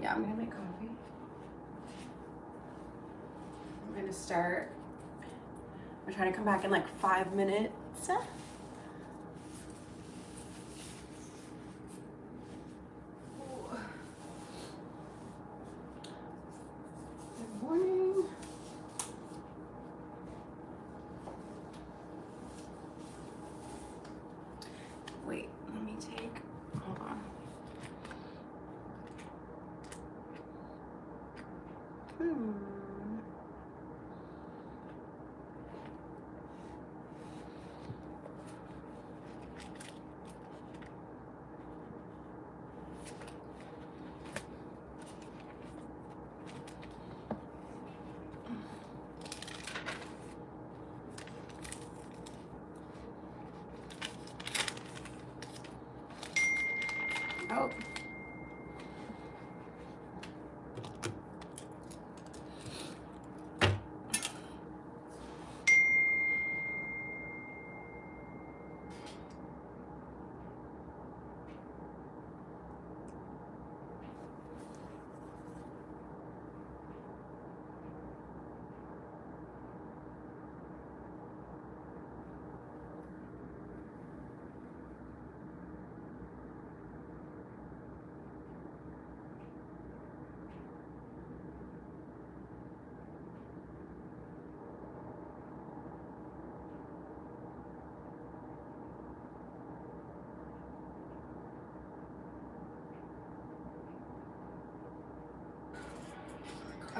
Yeah, I'm gonna make coffee. I'm gonna start. I'm trying to come back in like 5 minutes. Good morning. Wait, let me take, hold on. Oh.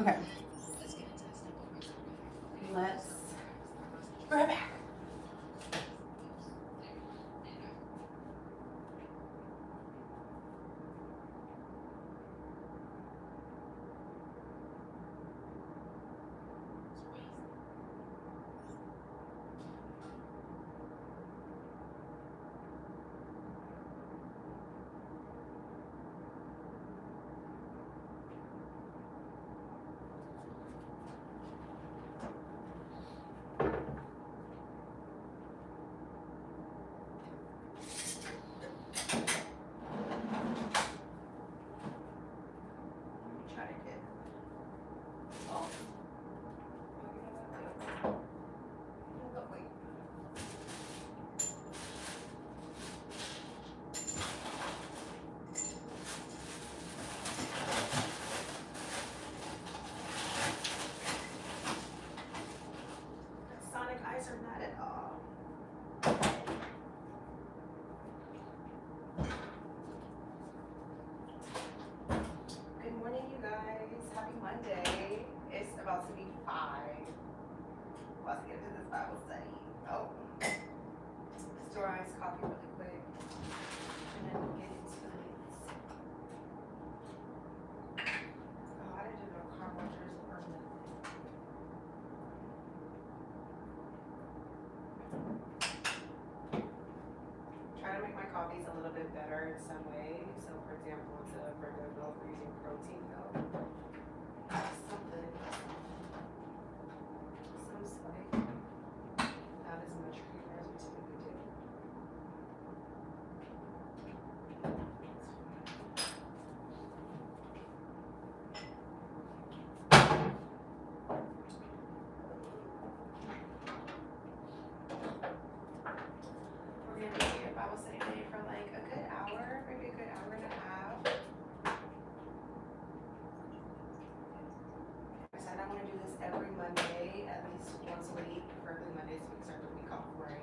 Okay. Let's go back. Try to get. Oh. Wait. Sonic eyes are not at all. Good morning, you guys. Happy Monday. It's about to be 5. About to get into this Bible study. Oh. Store iced coffee really quick. And then we'll get into it. Oh, I didn't do no car washers or nothing. Try to make my coffees a little bit better in some way. So, for example, instead of regular milk, we're using protein milk. Something. Some slight. Not as much creamer as we typically do. We're going to be here Bible study today for like a good hour, maybe a good hour and a half. I said I want to do this every Monday, at least once a week, preferably Mondays so we can start the week off right.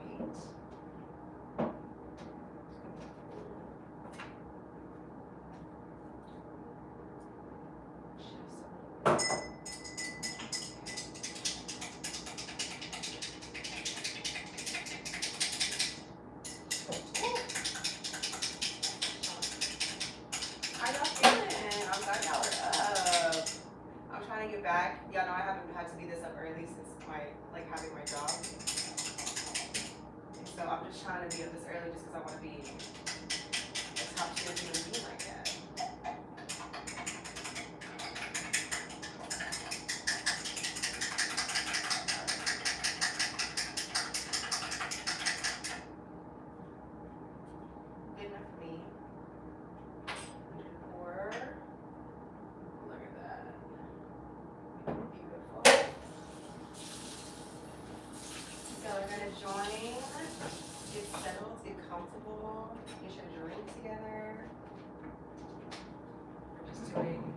How y'all feeling? I'm glad y'all are up. I'm trying to get back. Y'all know I haven't had to be this up early since having my job. So I'm just trying to be up this early just because I want to be a top tier human being like that. Good enough for me. 104. y'all. Get your drink together. We're just doing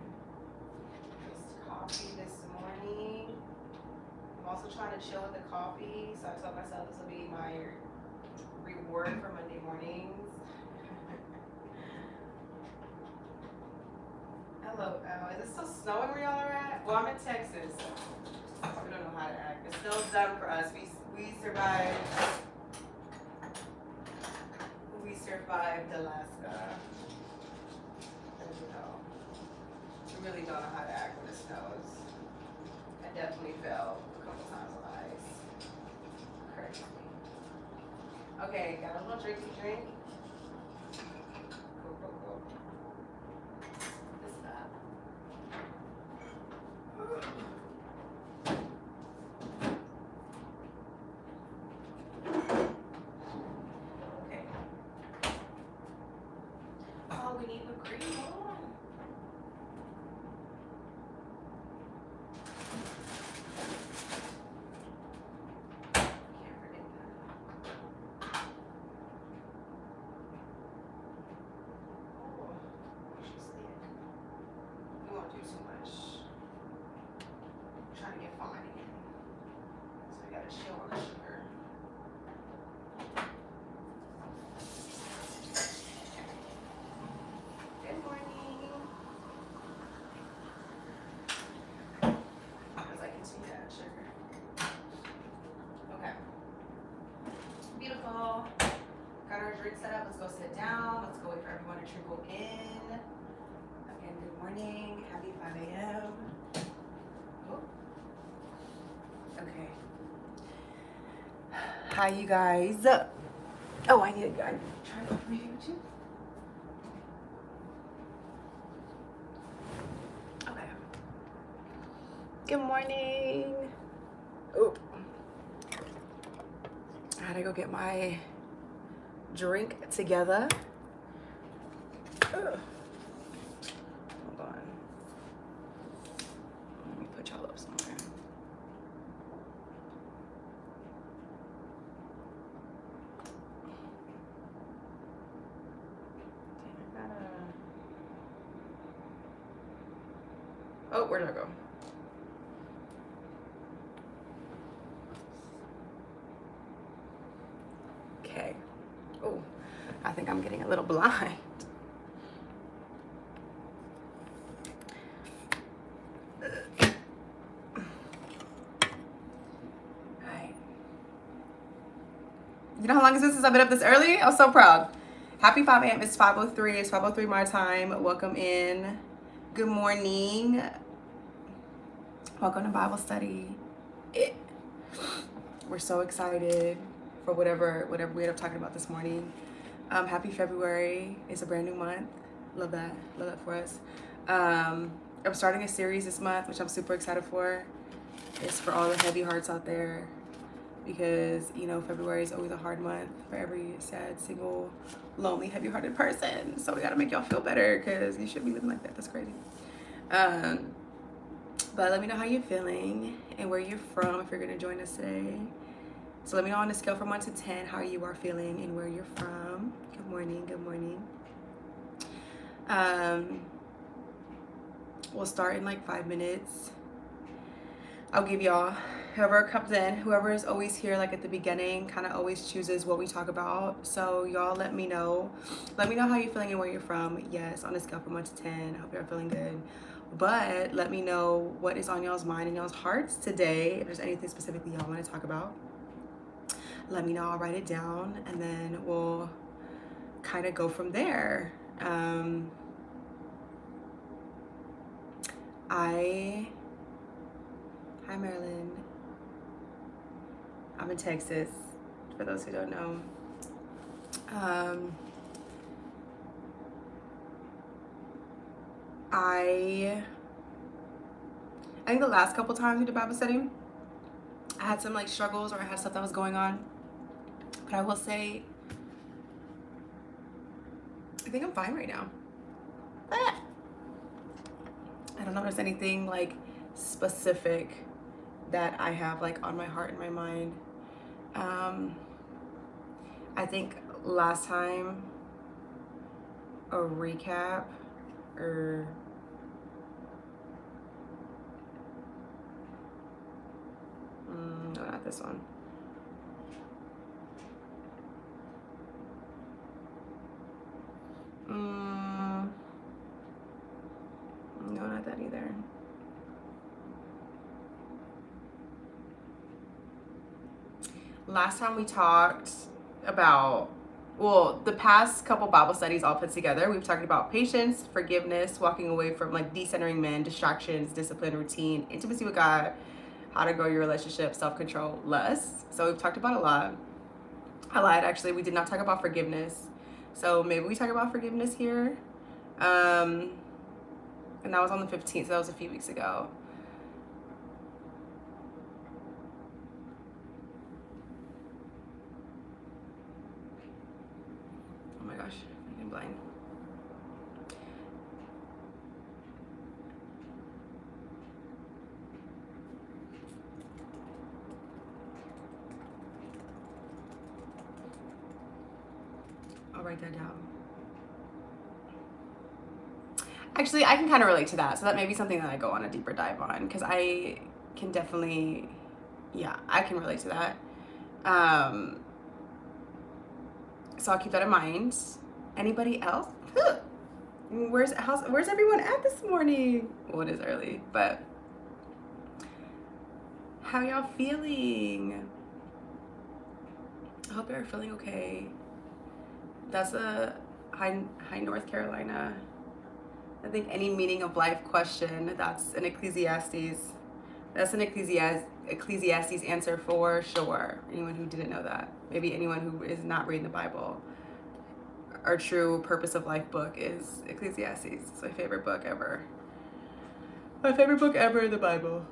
this coffee this morning. I'm also trying to chill with the coffee, so I told myself this will be my reward for Monday mornings. Hello, is it still snowing where y'all are at? Well, I'm in Texas. We don't know how to act. The snow's done for us. We survived. We survived Alaska. As you know, we really don't know how to act when it snows. I definitely fell a couple times on the ice. Crazy. Okay, got a little drink to drink. Cool. This up. Okay. Oh, we need whipped cream. Hold on. Can't forget that. Oh, she's thick. We won't do too much. I'm trying to get fine again. So we gotta chill on the sugar. Good morning. As I continue to add sugar. Okay. Beautiful. Got our drink set up. Let's go sit down. Let's go wait for everyone to trickle in. Again, good morning. Happy 5 a.m. Oh. Okay. Hi, you guys. Oh, I need a gun. Try to open here too. Okay. Good morning. Oop. I had to go get my drink together. Ugh. Hold on. Let me put y'all up somewhere. Oh, where'd I go? Okay. Oh, I think I'm getting a little blind. Alright. You know how long it's been since I've been up this early? I'm so proud. Happy 5 a.m. It's 5:03. It's 5:03 my time. Welcome in. Good morning. Welcome to Bible study. We're so excited for whatever we end up talking about this morning. Happy February. It's a brand new month. Love that for us. I'm starting a series this month, which I'm super excited for. It's for all the heavy hearts out there, because you know February is always a hard month for every sad, single, lonely, heavy-hearted person. So we gotta make y'all feel better, because you shouldn't be living like that. That's crazy. But let me know how you're feeling and where you're from if you're gonna join us today. So let me know on a scale from 1 to 10 how you are feeling and where you're from. Good morning. Good morning. We'll start in like 5 minutes. I'll give y'all, whoever comes in, whoever is always here like at the beginning, kind of always chooses what we talk about. So y'all let me know how you're feeling and where you're from. Yes, on a scale from 1 to 10. I hope you're feeling good. But let me know what is on y'all's mind and y'all's hearts today. If there's anything specifically y'all want to talk about, let me know. I'll write it down and then we'll kind of go from there. Hi Marilyn. I'm in Texas, for those who don't know. I think the last couple times we did Bible study, I had some like struggles, or I had stuff that was going on. But I will say, I think I'm fine right now. I don't know if there's anything like specific that I have like on my heart and my mind. I think last time a recap or no, not this one. No, not that either. Last time we talked about, well, the past couple Bible studies all put together, we've talked about patience, forgiveness, walking away from like decentering men, distractions, discipline, routine, intimacy with God, how to grow your relationship, self-control, lust. So we've talked about a lot. I lied, actually. We did not talk about forgiveness. So maybe we talk about forgiveness here. And that was on the 15th, so that was a few weeks ago. Oh my gosh, I'm blind. I'll write that down. Actually, I can kind of relate to that. So that may be something that I go on a deeper dive on, because I can definitely, yeah, I can relate to that. So I'll keep that in mind. Anybody else? Where's everyone at this morning? Well, it is early, but how y'all feeling? I hope you're feeling okay. That's a high North Carolina. I think any meaning of life question, that's an Ecclesiastes. That's an Ecclesiastes answer for sure. Anyone who didn't know that. Maybe anyone who is not reading the Bible. Our true purpose of life book is Ecclesiastes. It's my favorite book ever. My favorite book ever in the Bible.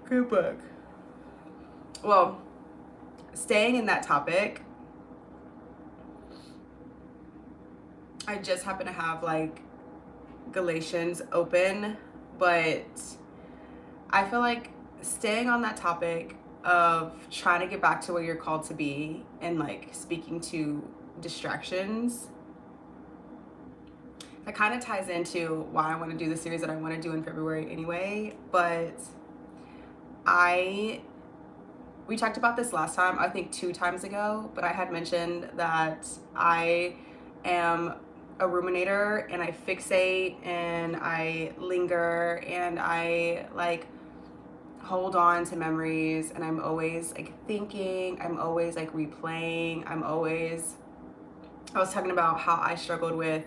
Good book. Well, staying in that topic, I just happen to have like Galatians open, but I feel like staying on that topic of trying to get back to where you're called to be and like speaking to distractions, that kind of ties into why I want to do the series that I want to do in February anyway. But we talked about this last time, I think 2 times ago, but I had mentioned that I am a ruminator and I fixate and I linger and I like hold on to memories, and I'm always like thinking, I'm always like replaying, I was talking about how I struggled with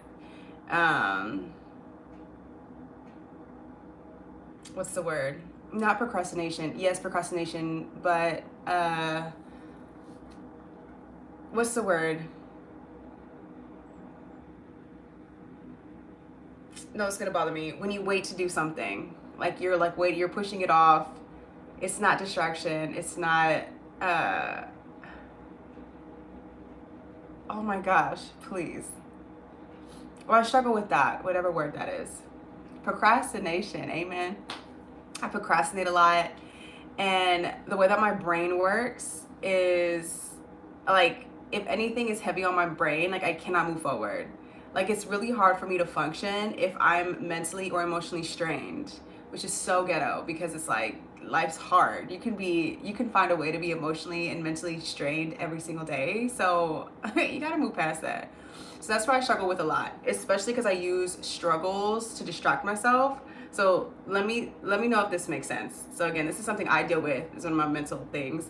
what's the word? Not procrastination. Yes, procrastination, but what's the word? No, it's gonna bother me. When you wait to do something, like you're like wait, you're pushing it off. It's not distraction. It's not. Oh my gosh, please. Well, I struggle with that, whatever word that is. Procrastination, amen. I procrastinate a lot, and the way that my brain works is like if anything is heavy on my brain, like I cannot move forward. Like it's really hard for me to function if I'm mentally or emotionally strained, which is so ghetto because it's like life's hard. You can find a way to be emotionally and mentally strained every single day. So you gotta move past that. So that's what I struggle with a lot, especially because I use struggles to distract myself. So let me know if this makes sense. So again, this is something I deal with. It's one of my mental things.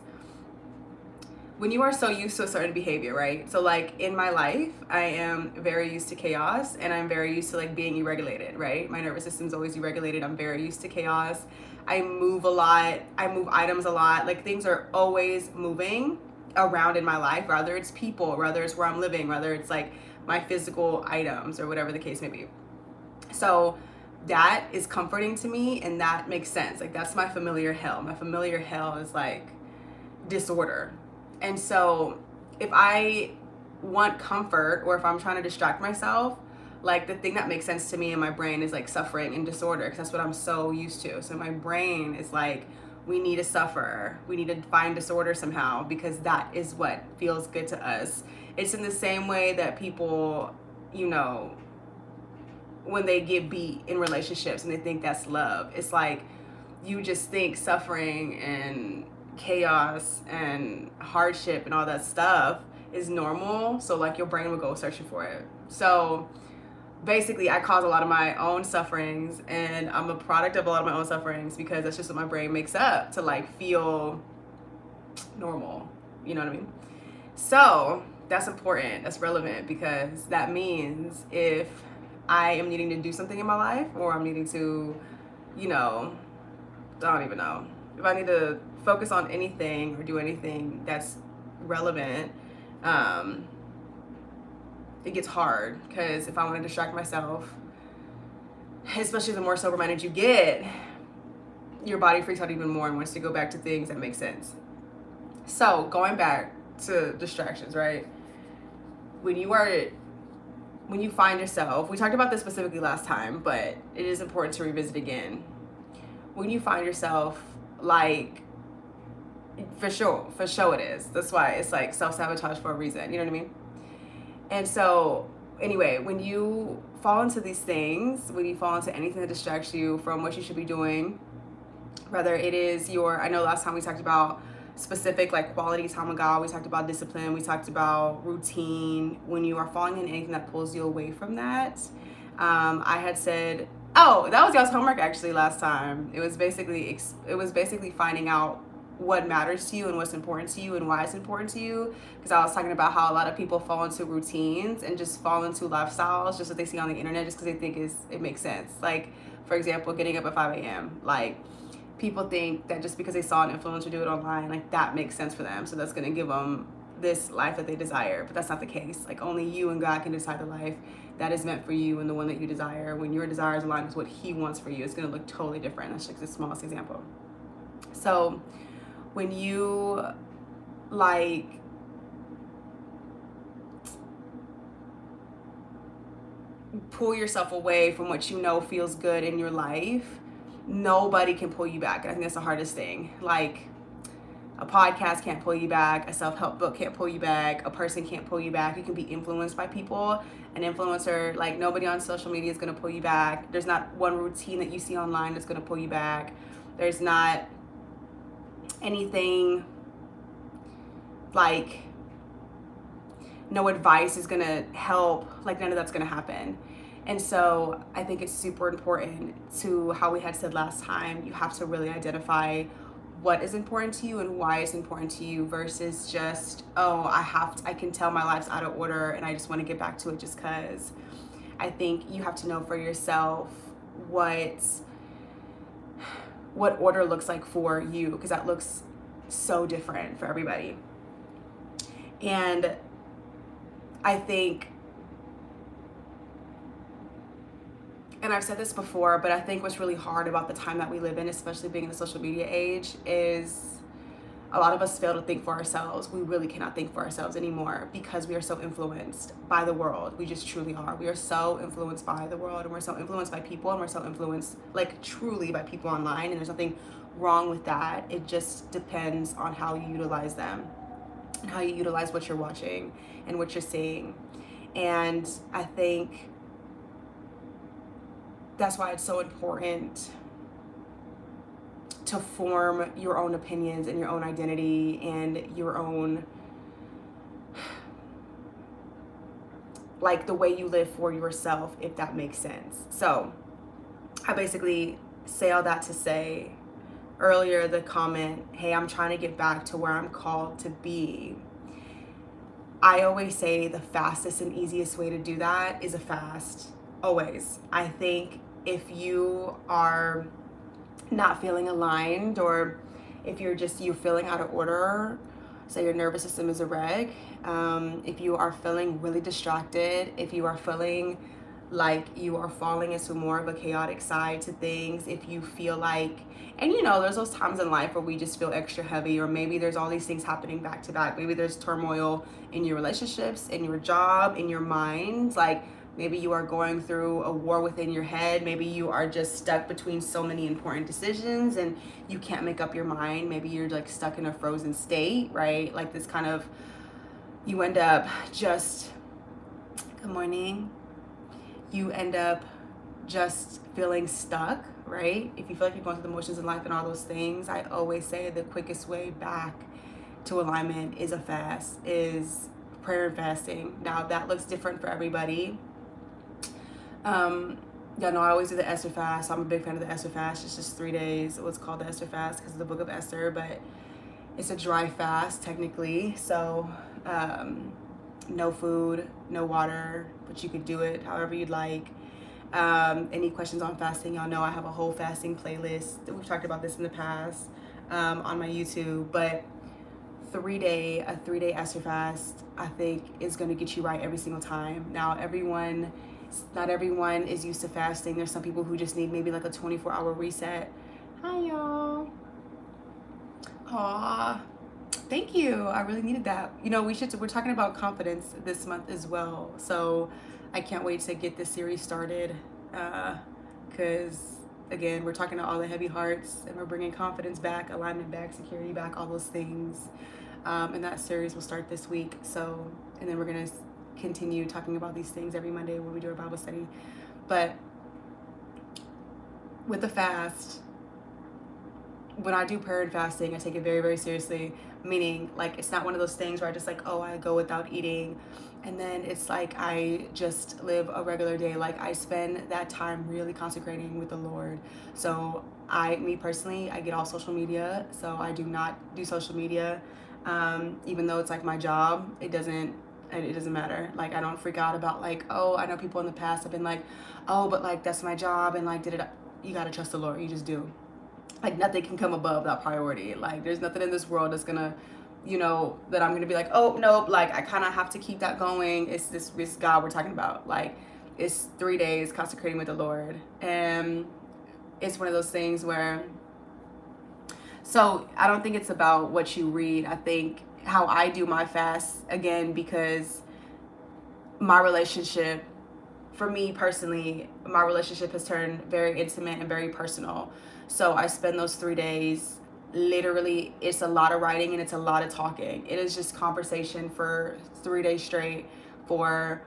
When you are so used to a certain behavior, right? So like in my life, I am very used to chaos and I'm very used to like being irregulated, right? My nervous system's always deregulated. I'm very used to chaos. I move a lot. I move items a lot. Like things are always moving around in my life, whether it's people, whether it's where I'm living, whether it's like my physical items or whatever the case may be. So that is comforting to me and that makes sense. Like that's my familiar hell. My familiar hell is like disorder. And so if I want comfort or if I'm trying to distract myself, like the thing that makes sense to me in my brain is like suffering and disorder, because that's what I'm so used to. So my brain is like, we need to suffer. We need to find disorder somehow because that is what feels good to us. It's in the same way that people, you know, when they get beat in relationships and they think that's love. It's like you just think suffering and chaos and hardship and all that stuff is normal. So like your brain will go searching for it. So basically I cause a lot of my own sufferings, and I'm a product of a lot of my own sufferings because that's just what my brain makes up to like feel normal. You know what I mean? So that's important, that's relevant, because that means if I am needing to do something in my life, or I'm needing to, I don't even know, if I need to focus on anything or do anything that's relevant, it gets hard, because if I want to distract myself, especially the more sober-minded you get, your body freaks out even more and wants to go back to things that make sense. So going back to distractions, right? When you find yourself, we talked about this specifically last time, but it is important to revisit again. When you find yourself like, for sure it is. That's why it's like self-sabotage for a reason, you know what I mean? And so anyway, when you fall into these things, when you fall into anything that distracts you from what you should be doing, whether it is I know last time we talked about specific like quality time with God, we talked about discipline, we talked about routine. When you are falling in anything that pulls you away from that, I had said, that was y'all's homework actually last time. It was basically finding out what matters to you and what's important to you and why it's important to you, because I was talking about how a lot of people fall into routines and just fall into lifestyles just what they see on the internet just because they think it makes sense. Like, for example, getting up at 5 a.m. Like, people think that just because they saw an influencer do it online, like that makes sense for them, so that's going to give them this life that they desire. But that's not the case. Like, only you and God can decide the life that is meant for you and the one that you desire. When your desires align with what He wants for you, it's going to look totally different. That's just the smallest example. So when you like pull yourself away from what you know feels good in your life, nobody can pull you back. And I think that's the hardest thing. Like, a podcast can't pull you back, a self-help book can't pull you back, a person can't pull you back. You can be influenced by people. An influencer, like, nobody on social media is going to pull you back. There's not one routine that you see online that's going to pull you back. There's not anything, like, no advice is going to help. Like, none of that's going to happen. And so I think it's super important to, how we had said last time, you have to really identify what is important to you and why it's important to you, versus just, I can tell my life's out of order and I just want to get back to it just because. I think you have to know for yourself what order looks like for you, because that looks so different for everybody. And I think, and I've said this before, but I think what's really hard about the time that we live in, especially being in the social media age, is a lot of us fail to think for ourselves. We really cannot think for ourselves anymore because we are so influenced by the world. We just truly are. We are so influenced by the world, and we're so influenced by people, and we're so influenced, like, truly by people online, and there's nothing wrong with that. It just depends on how you utilize them and how you utilize what you're watching and what you're seeing. And I think that's why it's so important to form your own opinions and your own identity and your own, like, the way you live for yourself, if that makes sense. So I basically say all that to say, earlier the comment, hey, I'm trying to get back to where I'm called to be. I always say the fastest and easiest way to do that is a fast. Always. I think if you are not feeling aligned, or if you're feeling out of order, say your nervous system is a wreck, if you are feeling really distracted, if you are feeling like you are falling into more of a chaotic side to things, if you feel like, and there's those times in life where we just feel extra heavy, or maybe there's all these things happening back to back. Maybe there's turmoil in your relationships, in your job, in your mind. Like, maybe you are going through a war within your head. Maybe you are just stuck between so many important decisions and you can't make up your mind. Maybe you're like stuck in a frozen state, right? Like this kind of, you end up just, good morning. You end up just feeling stuck, right? If you feel like you're going through the motions in life and all those things, I always say the quickest way back to alignment is a fast, is prayer and fasting. Now that looks different for everybody. Y'all know I always do the Esther fast, so I'm a big fan of the Esther fast. It's just 3 days. It's called the Esther fast because of the book of Esther, but it's a dry fast technically. So no food, no water, but you could do it however you'd like. Any questions on fasting, y'all know I have a whole fasting playlist. We've talked about this in the past on my YouTube, but a 3-day Esther fast, I think, is going to get you right every single time. Now, not everyone is used to fasting. There's some people who just need maybe like a 24-hour reset. Hi, y'all. Aw, thank you. I really needed that. You know, we're talking about confidence this month as well. So I can't wait to get this series started because, again, we're talking to all the heavy hearts and we're bringing confidence back, alignment back, security back, all those things. And that series will start this week. So, and then we're going to continue talking about these things every Monday when we do our Bible study. But with the fast, when I do prayer and fasting, I take it very, very seriously. Meaning, like, it's not one of those things where I just like, oh, I go without eating, and then it's like I just live a regular day. Like, I spend that time really consecrating with the Lord. So me personally, I get off social media. So I do not do social media, even though it's like my job. It doesn't matter. Like, I don't freak out about like, oh, I know people in the past have been like, oh, but like that's my job, and like you gotta trust the Lord. You just do. Like, nothing can come above that priority. Like, there's nothing in this world that's gonna, that I'm gonna be like, oh, nope. Like, I kind of have to keep that going. It's this God we're talking about. Like, it's 3 days consecrating with the Lord. And it's one of those things where, so I don't think it's about what you read. I think how I do my fast, again, because my relationship, for me personally, my relationship has turned very intimate and very personal. So I spend those 3 days, literally, it's a lot of writing and it's a lot of talking. It is just conversation for 3 days straight for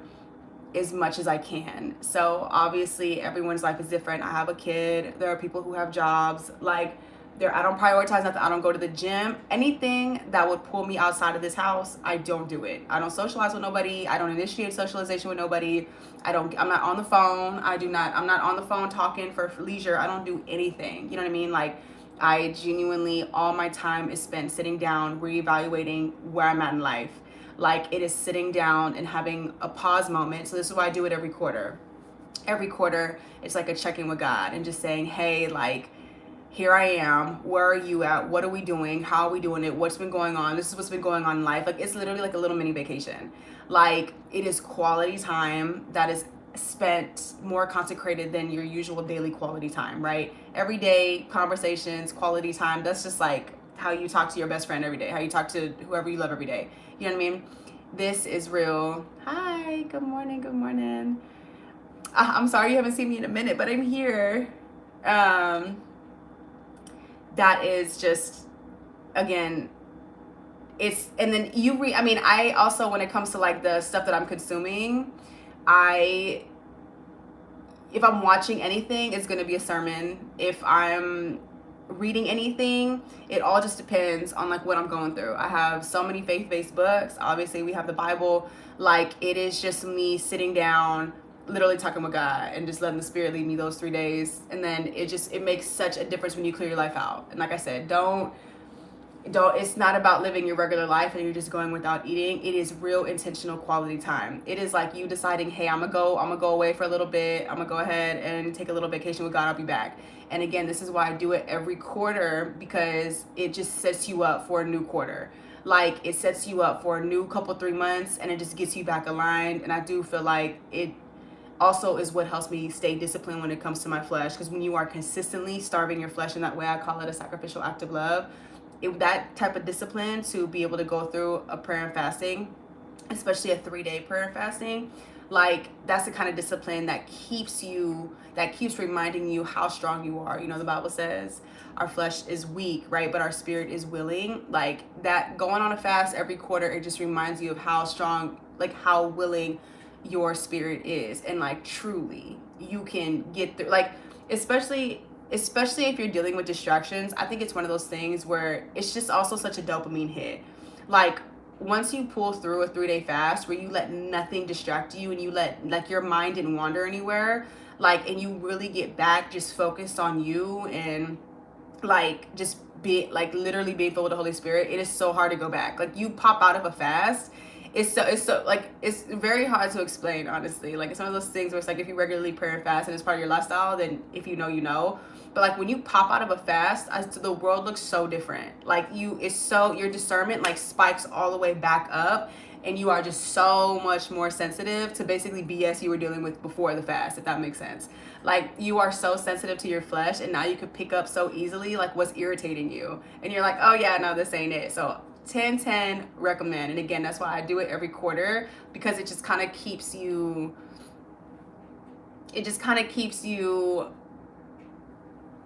as much as I can. So obviously everyone's life is different. I have a kid. There are people who have jobs. Like, I don't prioritize nothing. I don't go to the gym. Anything that would pull me outside of this house, I don't do it. I don't socialize with nobody. I don't initiate socialization with nobody. I'm not on the phone. I'm not on the phone talking for leisure. I don't do anything. You know what I mean? Like, I genuinely, all my time is spent sitting down, reevaluating where I'm at in life. Like, it is sitting down and having a pause moment. So this is why I do it every quarter. Every quarter, it's like a check-in with God and just saying, hey, like, here I am. Where are you at? What are we doing? How are we doing it? What's been going on? This is what's been going on in life. Like, it's literally like a little mini vacation. Like, it is quality time that is spent more consecrated than your usual daily quality time, right? Every day, conversations, quality time. That's just like how you talk to your best friend every day, how you talk to whoever you love every day. You know what I mean? This is real. Hi, good morning, good morning. I'm sorry you haven't seen me in a minute, but I'm here. That is just, again, it's, and then I also, when it comes to like the stuff that I'm consuming, if I'm watching anything, it's going to be a sermon. If I'm reading anything, it all just depends on like what I'm going through. I have so many faith-based books. Obviously we have the Bible. Like, it is just me sitting down, literally talking with God and just letting the Spirit lead me those 3 days. And then it makes such a difference when you clear your life out. And like I said, it's not about living your regular life and you're just going without eating. It is real intentional quality time. It is like you deciding, hey, I'm gonna go away for a little bit. I'm gonna go ahead and take a little vacation with God. I'll be back. And again, this is why I do it every quarter, because it just sets you up for a new quarter. Like, it sets you up for a new couple 3 months and it just gets you back aligned. And I do feel like it also is what helps me stay disciplined when it comes to my flesh, because when you are consistently starving your flesh in that way, I call it a sacrificial act of love. That type of discipline to be able to go through a prayer and fasting, especially a 3-day prayer and fasting, like, that's the kind of discipline that keeps reminding you how strong you are. You know, the Bible says our flesh is weak, right? But our spirit is willing. Like, that, going on a fast every quarter, it just reminds you of how strong, like how willing your spirit is, and like truly you can get through, like especially if you're dealing with distractions. I think it's one of those things where it's just also such a dopamine hit. Like once you pull through a 3-day fast where you let nothing distract you and you let like your mind didn't wander anywhere, like, and you really get back just focused on you and like just be like literally being filled with the Holy Spirit, it is so hard to go back. Like you pop out of a fast, it's so like it's very hard to explain, honestly. Like it's one of those things where it's like if you regularly pray and fast and it's part of your lifestyle, then if you know, you know. But like when you pop out of a fast, the world looks so different. Like your discernment like spikes all the way back up, and you are just so much more sensitive to basically BS you were dealing with before the fast, if that makes sense. Like you are so sensitive to your flesh, and now you could pick up so easily like what's irritating you, and you're like, oh yeah, no, this ain't it. So 10-10 recommend. And again, that's why I do it every quarter, because it just kind of keeps you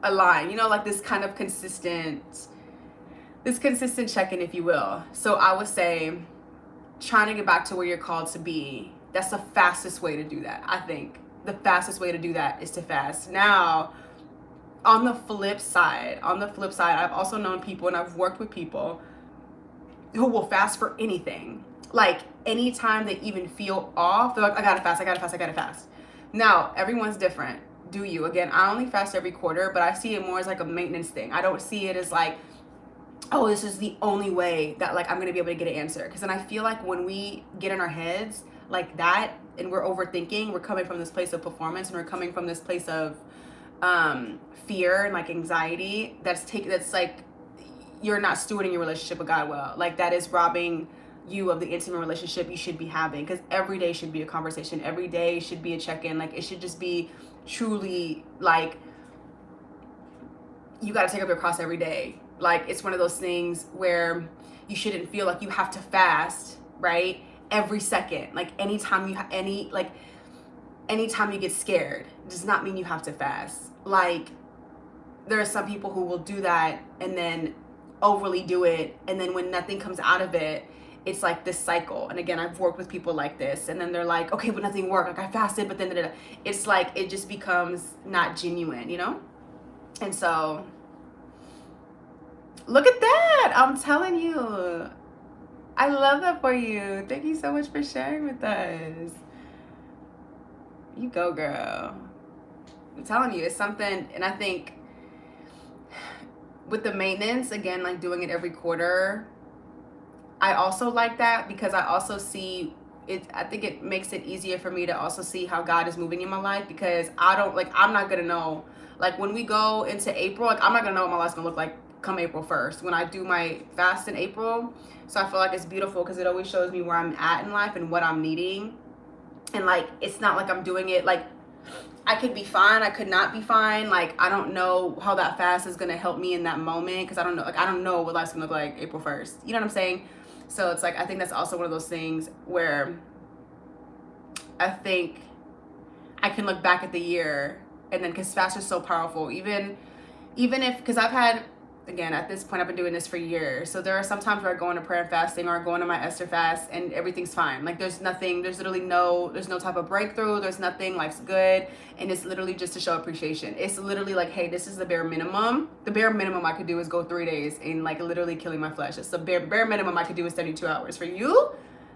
aligned, you know, like this kind of consistent check-in, if you will. So I would say trying to get back to where you're called to be, that's the fastest way to do that. I think the fastest way to do that is to fast. Now, on the flip side, I've also known people and I've worked with people who will fast for anything. Like anytime they even feel off, they're like, I gotta fast. Now, everyone's different. Do you? Again, I only fast every quarter, but I see it more as like a maintenance thing. I don't see it as like, oh, this is the only way that like I'm gonna be able to get an answer. Because then I feel like when we get in our heads like that and we're overthinking, we're coming from this place of performance and we're coming from this place of fear and like anxiety that's like you're not stewarding your relationship with God well. Like that is robbing you of the intimate relationship you should be having, because every day should be a conversation, every day should be a check-in. Like it should just be truly like you got to take up your cross every day. Like it's one of those things where you shouldn't feel like you have to fast right every second. Like anytime you anytime you get scared does not mean you have to fast. Like there are some people who will do that and then overly do it, and then when nothing comes out of it, it's like this cycle. And again, I've worked with people like this, and then they're like, okay, but nothing worked. Like I fasted, but then it's like it just becomes not genuine, you know? And so look at that. I'm telling you. I love that for you. Thank you so much for sharing with us. You go, girl. I'm telling you, it's something. And I think with the maintenance, again, like doing it every quarter, I also like that because I also see it. I think it makes it easier for me to also see how God is moving in my life, because I'm not going to know, like when we go into April, like I'm not going to know what my life's going to look like come April 1st when I do my fast in April. So I feel like it's beautiful because it always shows me where I'm at in life and what I'm needing. And like, it's not like I'm doing it like I could be fine, I could not be fine. Like I don't know how that fast is going to help me in that moment, because I don't know what life's going to look like April 1st. You know what I'm saying? So it's like, I think that's also one of those things where I think I can look back at the year, and then because fast is so powerful, even if, because I've had, again, at this point, I've been doing this for years. So there are some times where I go into prayer and fasting, or I go into my Esther fast, and everything's fine. Like there's no type of breakthrough. There's nothing, life's good. And it's literally just to show appreciation. It's literally like, hey, this is the bare minimum. The bare minimum I could do is go 3 days and like literally killing my flesh. It's the bare minimum I could do is 72 hours. For you,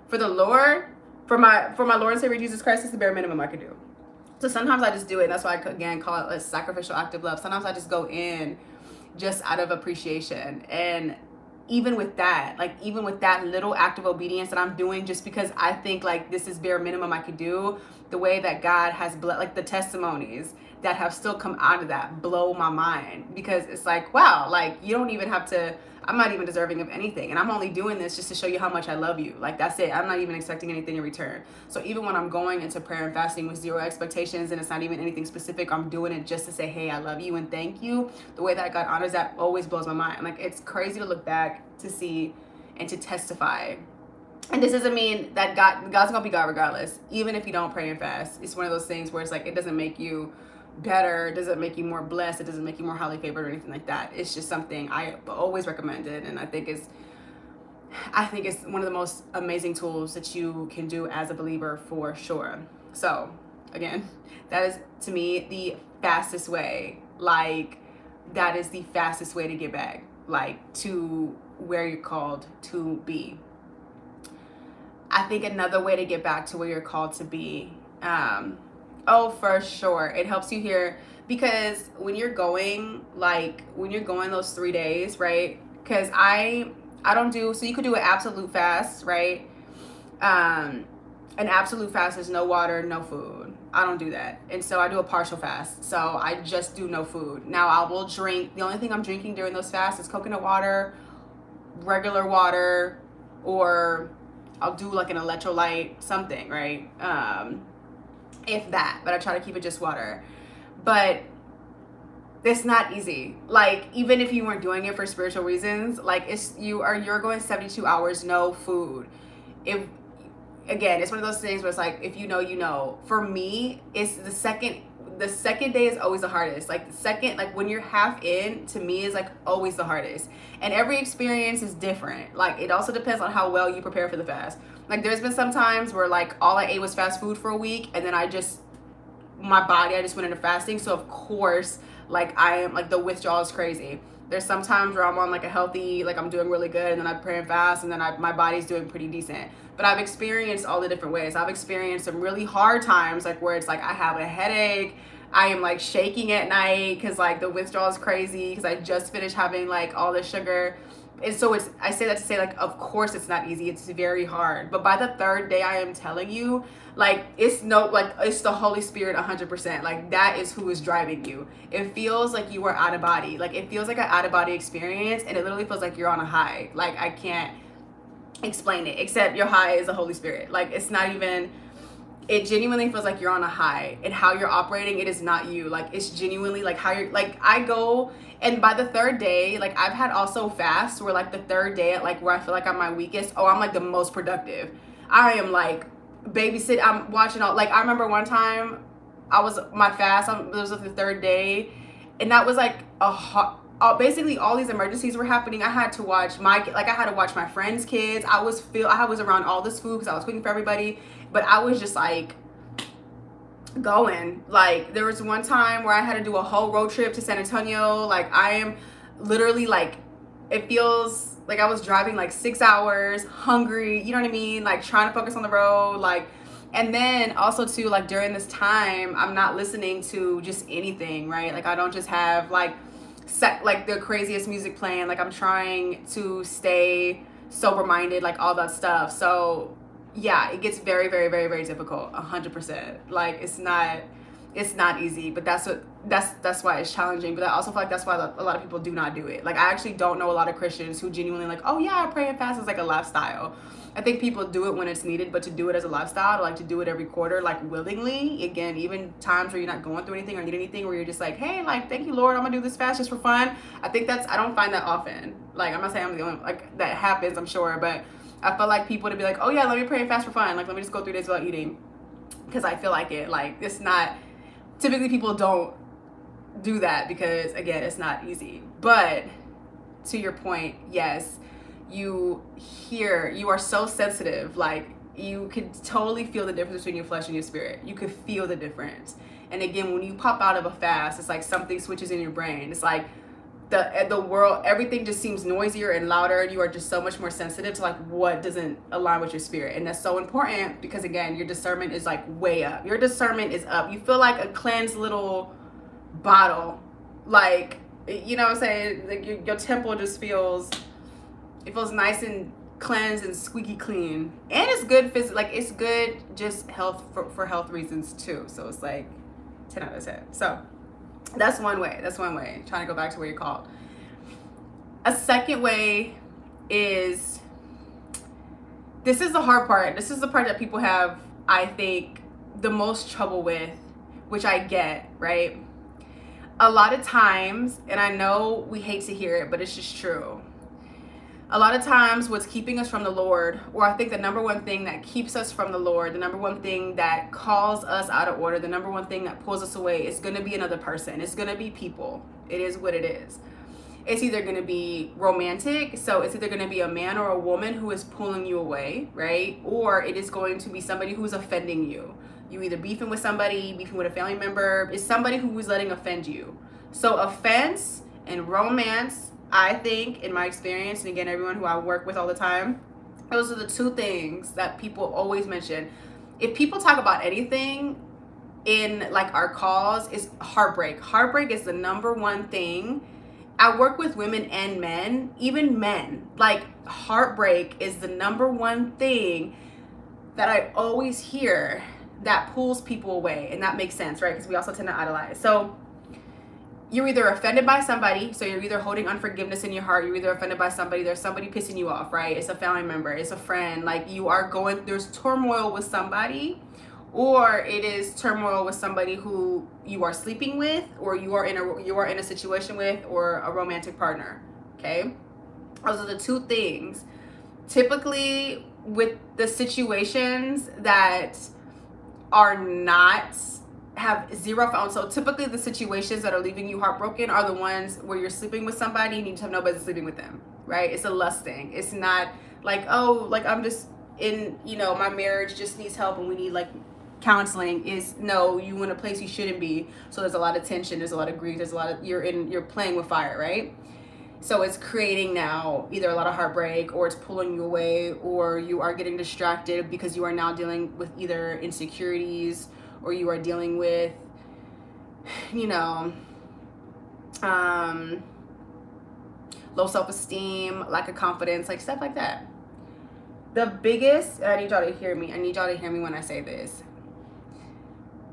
for the Lord, for my Lord and Savior Jesus Christ, it's the bare minimum I could do. So sometimes I just do it. And that's why I, again, call it a sacrificial act of love. Sometimes I just go in just out of appreciation. And even with that little act of obedience that I'm doing, just because I think like this is bare minimum I could do, the way that God has like the testimonies that have still come out of that blow my mind, because it's like, wow, like you don't even have to, I'm not even deserving of anything, and I'm only doing this just to show you how much I love you. Like that's it. I'm not even expecting anything in return. So even when I'm going into prayer and fasting with zero expectations, and it's not even anything specific, I'm doing it just to say, hey, I love you and thank you. The way that God honors that always blows my mind. Like it's crazy to look back to see and to testify. And this doesn't mean that God's gonna be God regardless, even if you don't pray and fast. It's one of those things where it's like, it doesn't make you better, it doesn't make you more blessed, it doesn't make you more highly favored or anything like that. It's just something I always recommended, and I think I think it's one of the most amazing tools that you can do as a believer for sure. So again, that is to me the fastest way. Like, that is the fastest way to get back, like, to where you're called to be. I think another way to get back to where you're called to be, oh, for sure, it helps you here, because when you're going those 3 days, right? Because I don't do, so you could do an absolute fast, right? An absolute fast is no water, no food. I don't do that. And so I do a partial fast. So I just do no food. Now I will drink, the only thing I'm drinking during those fasts is coconut water, regular water, or I'll do like an electrolyte, something, right? If that, but I try to keep it just water. But it's not easy. Like, even if you weren't doing it for spiritual reasons, like, you're going 72 hours, no food. If, again, it's one of those things where it's like, if you know, you know. For me, it's the second day is always the hardest. Like, the second, like, when you're half in, to me, is like always the hardest. And every experience is different. Like, it also depends on how well you prepare for the fast. Like, there's been some times where, like, all I ate was fast food for a week, and then I just went into fasting. So of course, like, I am, like, the withdrawal is crazy. There's some times where I'm on, like, a healthy, like, I'm doing really good, and then I pray and fast, and then my body's doing pretty decent. But I've experienced all the different ways. I've experienced some really hard times, like, where it's like I have a headache, I am, like, shaking at night because, like, the withdrawal is crazy because I just finished having, like, all this sugar. And so I say that to say, like, of course it's not easy. It's very hard. But by the third day, I am telling you, like, it's the Holy Spirit 100%. Like, that is who is driving you. It feels like you are out of body. Like, it feels like an out of body experience, and it literally feels like you're on a high. Like, I can't explain it, except your high is the Holy Spirit. Like, it's not even, it genuinely feels like you're on a high, and how you're operating, it is not you. Like, it's genuinely like how you're, like, I go, and by the third day, like, I've had also fasts where, like, the third day at, like, where I feel like I'm my weakest, I'm like the most productive. I am like I'm watching all, like, I remember one time my fast, it was like the third day, and that was like basically all these emergencies were happening. I had to watch my friends' kids. I was around all this food because I was cooking for everybody, but I was just like going. Like, there was one time where I had to do a whole road trip to San Antonio. Like, I am literally, like, it feels like I was driving like 6 hours, hungry, you know what I mean? Like, trying to focus on the road, like, and then also too, like, during this time, I'm not listening to just anything, right? Like, I don't just have like the craziest music playing. Like, I'm trying to stay sober minded, like, all that stuff. So yeah, it gets very, very, very, very difficult. 100%. Like, it's not easy, but that's why it's challenging. But I also feel like that's why a lot of people do not do it. Like, I actually don't know a lot of Christians who genuinely, like, oh yeah, I pray and fast is like a lifestyle. I think people do it when it's needed, but to do it as a lifestyle, like, to do it every quarter, like, willingly, again, even times where you're not going through anything or need anything, where you're just like, hey, like, thank you, Lord, I'm gonna do this fast just for fun. I don't find that often. Like, I'm not saying I'm the only, like, that happens, I'm sure, but I feel like people to be like, oh yeah, let me pray and fast for fun. Like, let me just go 3 days without eating, because I feel like it. Like, it's not, typically people don't do that because, again, it's not easy. But to your point, yes, you are so sensitive. Like, you could totally feel the difference between your flesh and your spirit. You could feel the difference. And again, when you pop out of a fast, it's like something switches in your brain. It's like the world, everything just seems noisier and louder, and you are just so much more sensitive to, like, what doesn't align with your spirit. And that's so important because, again, your discernment is, like, way up. Your discernment is up. You feel like a cleansed little bottle. Like, you know what I'm saying? Like, your temple just feels nice and cleansed and squeaky clean. And it's good like, it's good just health for health reasons too. So it's like 10 out of 10. So that's one way. Trying to go back to where you're called. A second way is, this is the hard part. This is the part that people have, I think, the most trouble with, which I get, right? A lot of times, and I know we hate to hear it, but it's just true. A lot of times what's keeping us from the Lord, or I think the number one thing that keeps us from the Lord, the number one thing that calls us out of order, the number one thing that pulls us away, is going to be another person. It's going to be people. It is what it is. it's either going to be romantic, so it's either going to be a man or a woman who is pulling you away, right? Or it is going to be somebody who's offending you. You either beefing with somebody, beefing with a family member, it's somebody who is letting offend you. So offense and romance, I think, in my experience, and again, everyone who I work with all the time, those are the two things that people always mention. If people talk about anything in like our calls, is heartbreak. Heartbreak is the number one thing. I work with women and men, even men. Like, heartbreak is the number one thing that I always hear that pulls people away. And that makes sense, right? Because we also tend to idolize. So you're either offended by somebody, so you're either holding unforgiveness in your heart, you're either offended by somebody, there's somebody pissing you off, right? It's a family member, it's a friend, like you are going, there's turmoil with somebody, or it is turmoil with somebody who you are sleeping with, or you are in a situation with, or a romantic partner, okay? Those are the two things. Typically, with the situations that are not, have zero fun. So typically the situations that are leaving you heartbroken are the ones where you're sleeping with somebody and you just have nobody sleeping with them, right? It's a lust thing. It's not like, oh, like I'm just in, you know, my marriage just needs help and we need like counseling. Is no, you in a place you shouldn't be. So there's a lot of tension, there's a lot of grief, there's a lot of, you're playing with fire, right? So it's creating now either a lot of heartbreak, or it's pulling you away, or you are getting distracted because you are now dealing with either insecurities, or you are dealing with, you know, low self-esteem, lack of confidence, like stuff like that. The biggest, I need y'all to hear me. I need y'all to hear me when I say this.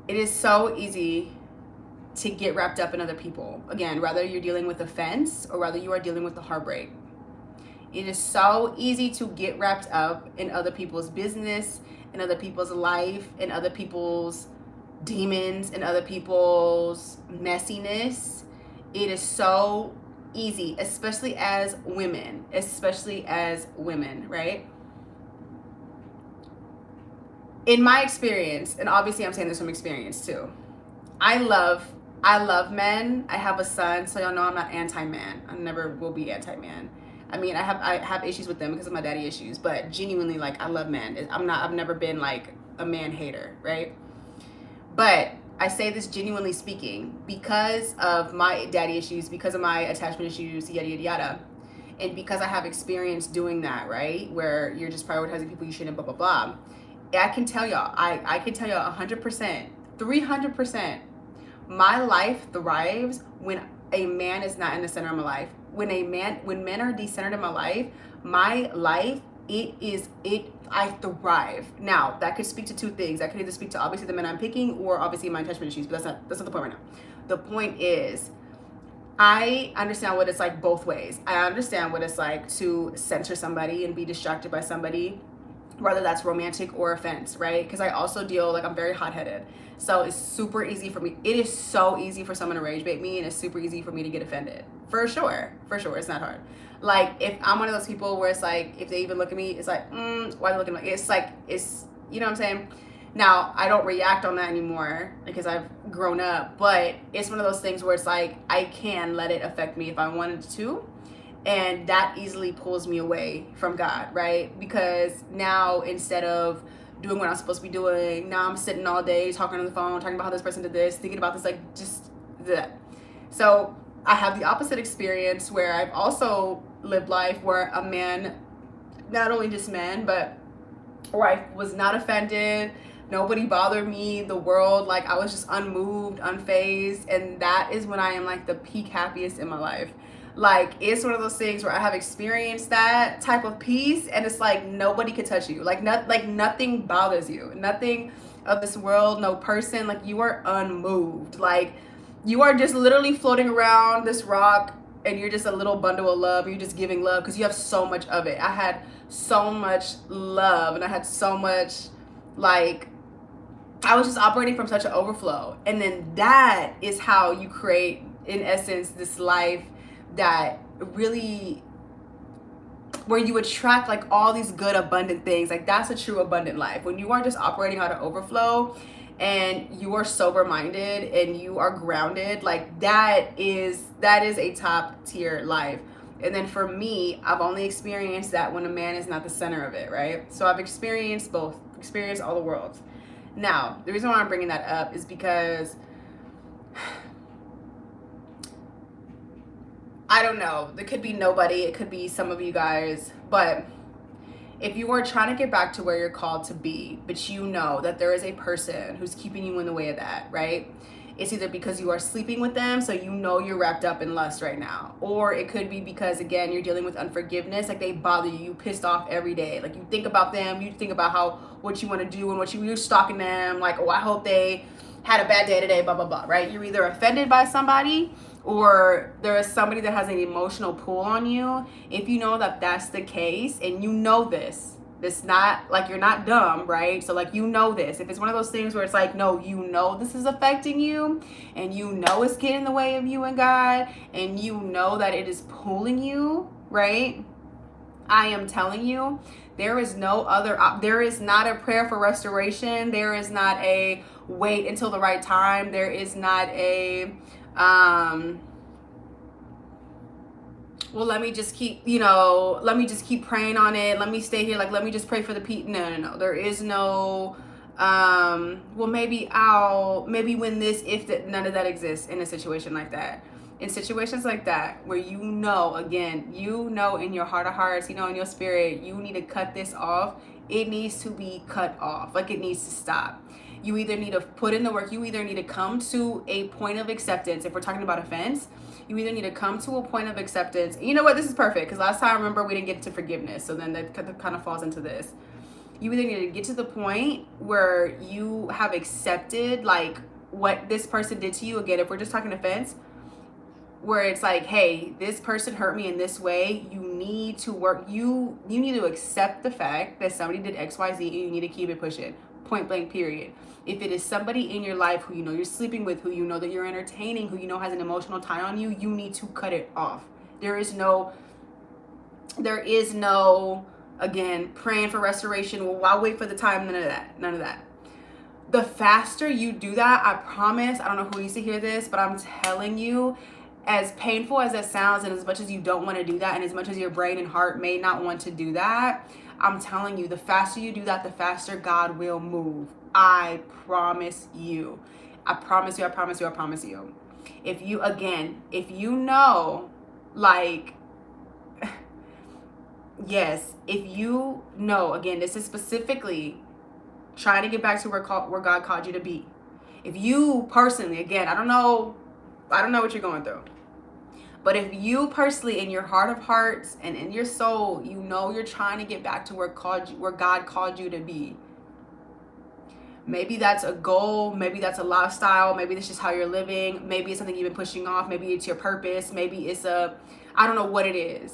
It is so easy to get wrapped up in other people. Again, whether you're dealing with offense or whether you are dealing with the heartbreak. It is so easy to get wrapped up in other people's business, in other people's life, in other people's demons, in other people's messiness. It is so easy, especially as women, right? In my experience, and obviously I'm saying this from experience too, I love men. I have a son, so y'all know I'm not anti-man. I never will be anti-man. I mean, I have issues with them because of my daddy issues, but genuinely, like, I love men. I've never been like a man hater, right? But I say this genuinely speaking, because of my daddy issues, because of my attachment issues, yada, yada, yada. And because I have experience doing that, right? Where you're just prioritizing people you shouldn't, blah, blah, blah. I can tell y'all, I can tell y'all 100%, 300%, my life thrives when a man is not in the center of my life. When men are decentered in my life, I thrive. Now, that could speak to two things. That could either speak to obviously the men I'm picking, or obviously my attachment issues, but that's not the point right now. The point is, I understand what it's like both ways. I understand what it's like to censor somebody and be distracted by somebody, whether that's romantic or offense, right? Because I also deal, like, I'm very hot-headed. So it's super easy for me. It is so easy for someone to rage bait me, and it's super easy for me to get offended. For sure. It's not hard. Like, if I'm one of those people where it's like, if they even look at me, it's like, why are they looking like, it's like, it's, you know what I'm saying? Now, I don't react on that anymore because I've grown up, but it's one of those things where it's like, I can let it affect me if I wanted to. And that easily pulls me away from God, right? Because now, instead of doing what I'm supposed to be doing, now I'm sitting all day talking on the phone, talking about how this person did this, thinking about this, like, just that. So I have the opposite experience where I've also lived life where a man, not only just men, but where I was not offended, nobody bothered me, the world, like, I was just unmoved, unfazed, and that is when I am, like, the peak happiest in my life. Like, it's one of those things where I have experienced that type of peace, and it's like nobody can touch you. Like, nothing bothers you. Nothing of this world, no person. Like, you are unmoved. Like, you are just literally floating around this rock, and you're just a little bundle of love. You're just giving love because you have so much of it. I had so much love, and I had so much, like, I was just operating from such an overflow. And then that is how you create, in essence, this life that really, where you attract like all these good abundant things. Like, that's a true abundant life when you are just operating out of overflow. and you are sober minded and you are grounded, like that is a top tier life. And then for me, I've only experienced that when a man is not the center of it, right? So I've experienced both, experienced all the worlds. Now, the reason why I'm bringing that up is because I don't know, there could be nobody, it could be some of you guys, but if you are trying to get back to where you're called to be, but you know that there is a person who's keeping you in the way of that, right? It's either because you are sleeping with them, so you know you're wrapped up in lust right now. Or it could be because, again, you're dealing with unforgiveness. Like they bother you, you pissed off every day. Like you think about them, you think about what you want to do and you're stalking them. Like, oh, I hope they had a bad day today, blah, blah, blah, right? You're either offended by somebody or there is somebody that has an emotional pull on you. If you know that that's the case and you know this, it's not like you're not dumb, right? So like, you know this. If it's one of those things where it's like, no, you know this is affecting you and you know it's getting in the way of you and God and you know that it is pulling you, right? I am telling you, there is no other, there is not a prayer for restoration. There is not a wait until the right time. There is not a, well, let me just keep, let me just keep praying on it. Let me stay here. Like, let me just pray for the people. No. There is no, well, maybe win this if that, none of that exists in a situation like that. In situations like that, where again, in your heart of hearts, in your spirit, you need to cut this off. It needs to be cut off. Like, it needs to stop. You either need to put in the work. You either need to come to a point of acceptance. If we're talking about offense, you either need to come to a point of acceptance. You know what? This is perfect because last time, remember, we didn't get to forgiveness. So then that kind of falls into this. You either need to get to the point where you have accepted like what this person did to you. Again, if we're just talking offense, where it's like, hey, this person hurt me in this way. You need to work. You need to accept the fact that somebody did X, Y, Z, and you need to keep it pushing. Point blank, period. If it is somebody in your life who you're sleeping with, who that you're entertaining, who has an emotional tie on you, you need to cut it off. There is no, again, praying for restoration. Well, I'll wait for the time. None of that. The faster you do that, I promise, I don't know who needs to hear this, but I'm telling you, as painful as that sounds, and as much as you don't want to do that, and as much as your brain and heart may not want to do that, I'm telling you, the faster you do that, the faster God will move. I promise you. I promise you, I promise you, I promise you. If you know, like, yes, if you know, again, this is specifically trying to get back to where God called you to be. If you personally, again, I don't know what you're going through. But if you personally, in your heart of hearts and in your soul, you're trying to get back to where God called you to be. Maybe that's a goal. Maybe that's a lifestyle. Maybe that's just how you're living. Maybe it's something you've been pushing off. Maybe it's your purpose. Maybe it's I don't know what it is.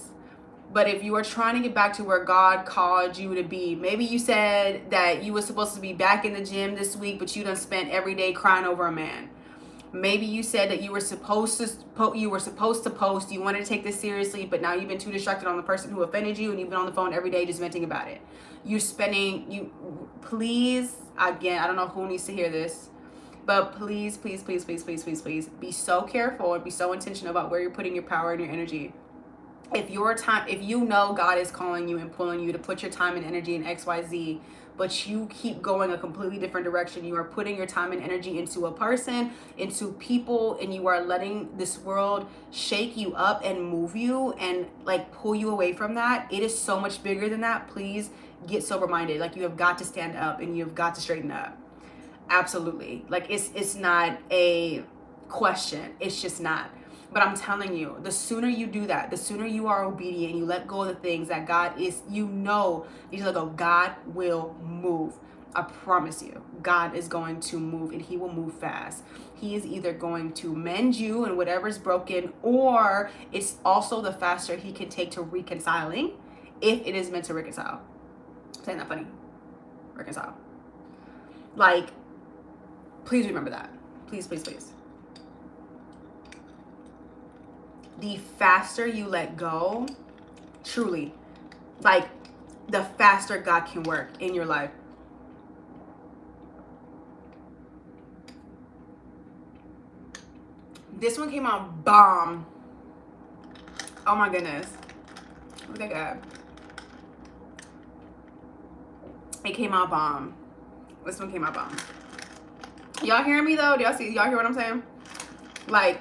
But if you are trying to get back to where God called you to be, maybe you said that you were supposed to be back in the gym this week, but you done spent every day crying over a man. Maybe you said that you were supposed to post, you wanted to take this seriously, but now you've been too distracted on the person who offended you and you've been on the phone every day just venting about it. Please, again, I don't know who needs to hear this, but please be so careful and be so intentional about where you're putting your power and your energy. If you know God is calling you and pulling you to put your time and energy in XYZ, but you keep going a completely different direction, you are putting your time and energy into a person, into people, and you are letting this world shake you up and move you and like pull you away from that. It is so much bigger than that. Please get sober minded. Like, you have got to stand up and you have got to straighten up. Absolutely. Like, it's not a question. It's just not. But I'm telling you, the sooner you do that, the sooner you are obedient and you let go of the things that God is, you just let go. God will move. I promise you, God is going to move, and he will move fast. He is either going to mend you and whatever's broken, or it's also the faster he can take to reconciling, if it is meant to reconcile. Saying that funny. Reconcile. Like, please remember that. Please. The faster you let go, truly, like, the faster God can work in your life. This one came out bomb. Oh my goodness. Look at that. It came out bomb. This one came out bomb. Y'all hearing me though? Do y'all see? Y'all hear what I'm saying? Like,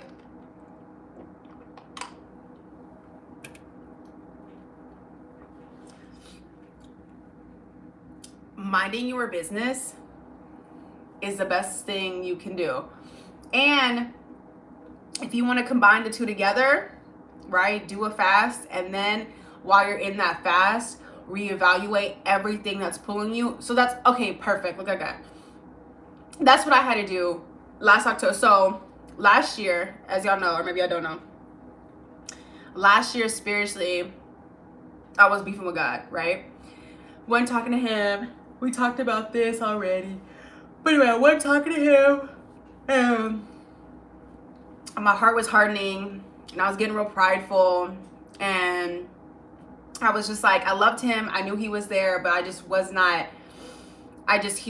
minding your business is the best thing you can do. And if you want to combine the two together, right, do a fast, and then while you're in that fast, reevaluate everything that's pulling you. So that's okay, perfect. Look at that. That's what I had to do last October. So last year, as y'all know, or maybe I don't know, last year spiritually, I was beefing with God, right? When talking to him, we talked about this already. But anyway, I went talking to him, and my heart was hardening, and I was getting real prideful, and I was just like, I loved him. I knew he was there, but he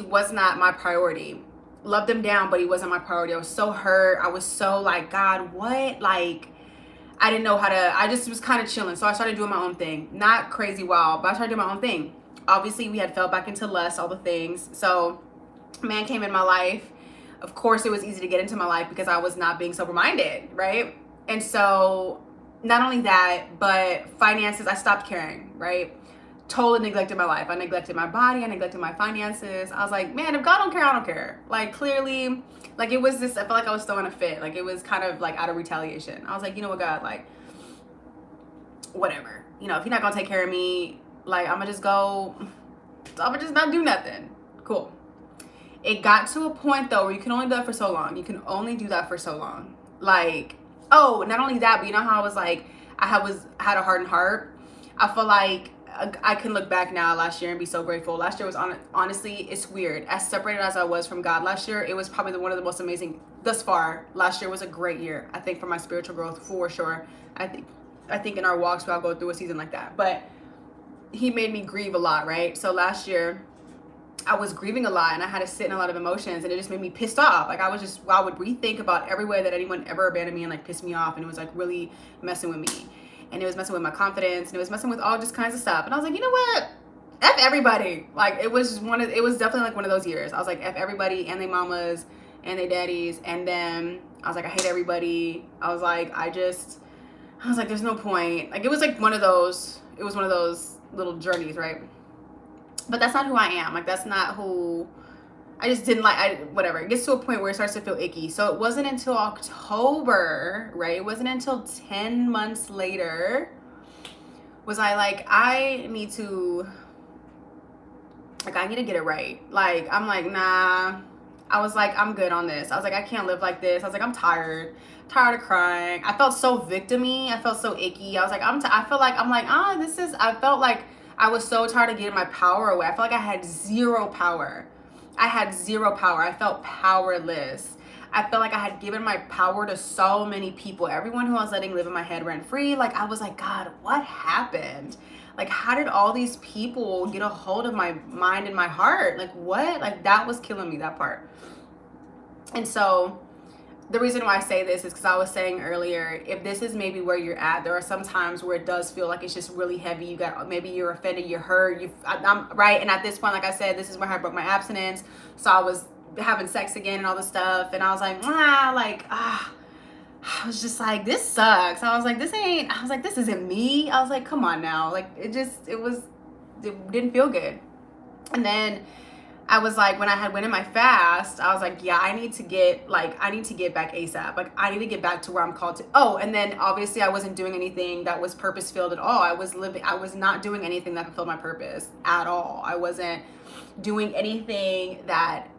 was not my priority. Loved him down, but he wasn't my priority. I was so hurt. I was so like, God, what? Like, I didn't know how to, I just was kind of chilling. So I started doing my own thing. Not crazy wild, but I started doing my own thing. Obviously, we had fell back into lust, all the things. So man came in my life. Of course, it was easy to get into my life because I was not being sober-minded, right? And so not only that, but finances, I stopped caring, right? Totally neglected my life. I neglected my body. I neglected my finances. I was like, man, if God don't care, I don't care. Like, clearly, like, it was this, I felt like I was throwing a fit. Like, it was kind of like out of retaliation. I was like, you know what, God, like, whatever. You know, if you're not gonna take care of me, like, I'm gonna just not do nothing. Cool. It got to a point though where you can only do that for so long. You can only do that for so long. Like, oh, not only that, but you know how I was like, I had a hardened heart. I feel like I can look back now last year and be so grateful. Last year was honestly, it's weird. As separated as I was from God last year, it was probably one of the most amazing thus far. Last year was a great year, I think, for my spiritual growth, for sure. I think in our walks we'll go through a season like that. But he made me grieve a lot, right? So last year I was grieving a lot, and I had to sit in a lot of emotions, and it just made me pissed off. Like, I would rethink about every way that anyone ever abandoned me and like pissed me off, and it was like really messing with me. And it was messing with my confidence, and it was messing with all just kinds of stuff. And I was like, you know what? F everybody. Like, it was definitely like one of those years. I was like, F everybody and their mamas and their daddies. And then I was like, I hate everybody. I was like, there's no point. Like, it was one of those little journeys, right? But that's not who I am. Like, that's not who, I just didn't like, whatever. It gets to a point where it starts to feel icky. So it wasn't until October, right? It wasn't until 10 months later was I like, I need to get it right. Like, I'm like, nah. I was like, I'm good on this. I was like, I can't live like this. I was like, I'm tired of crying. I felt so victim-y. I felt so icky. I was like, I felt like I was so tired of getting my power away. I felt like I had zero power. I felt powerless. I felt like I had given my power to so many people. Everyone who I was letting live in my head rent free. Like, I was like, God, what happened? Like, how did all these people get a hold of my mind and my heart? Like, what? Like, that was killing me, that part. And so the reason why I say this is because I was saying earlier, if this is maybe where you're at, there are some times where it does feel like it's just really heavy. Maybe you're offended, you're hurt, I'm right. And at this point, like I said, this is where I broke my abstinence. So I was having sex again and all this stuff. And I was like, I was just like, this sucks. I was like, this isn't me. I was like, come on now. Like, it didn't feel good. And then I was like, when I had went in my fast, I was like, yeah, I need to get back ASAP. Like, I need to get back to where I'm called to. Oh, and then obviously I wasn't doing anything that was purpose filled at all. I was not doing anything that fulfilled my purpose at all. I wasn't doing anything that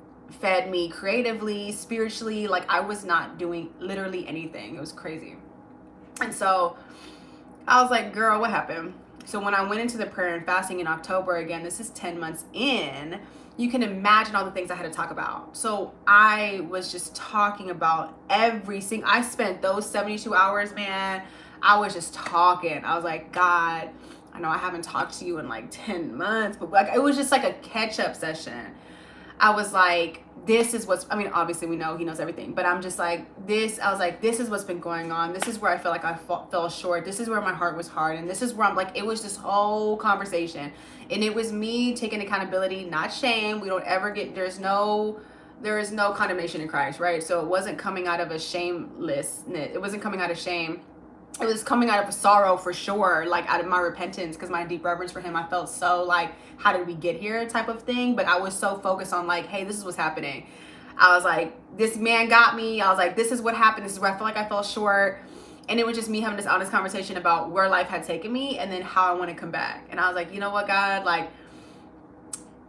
fed me creatively, spiritually. Like, I was not doing literally anything. It was crazy. And so I was like, girl, what happened? So when I went into the prayer and fasting in October, again, this is 10 months in, you can imagine all the things I had to talk about. So I was just talking about I spent those 72 hours, man, I was just talking. I was like, God, I know I haven't talked to you in like 10 months, but like, it was just like a catch-up session. I was like, this is what's, I mean, obviously we know he knows everything, but I'm just like, I was like, this is what's been going on. This is where I feel like I fell short. This is where my heart was hard. And this is where I'm like, it was this whole conversation. And it was me taking accountability, not shame. We don't ever get, there is no condemnation in Christ, right? So it wasn't coming out of a shamelessness. It wasn't coming out of shame. It was coming out of a sorrow for sure, like out of my repentance, because my deep reverence for him, I felt so like, how did we get here type of thing. But I was so focused on like, hey, this is what's happening. I was like, this man got me. I was like, this is what happened. This is where I feel like I fell short. And it was just me having this honest conversation about where life had taken me and then how I want to come back. And I was like, you know what, God, like,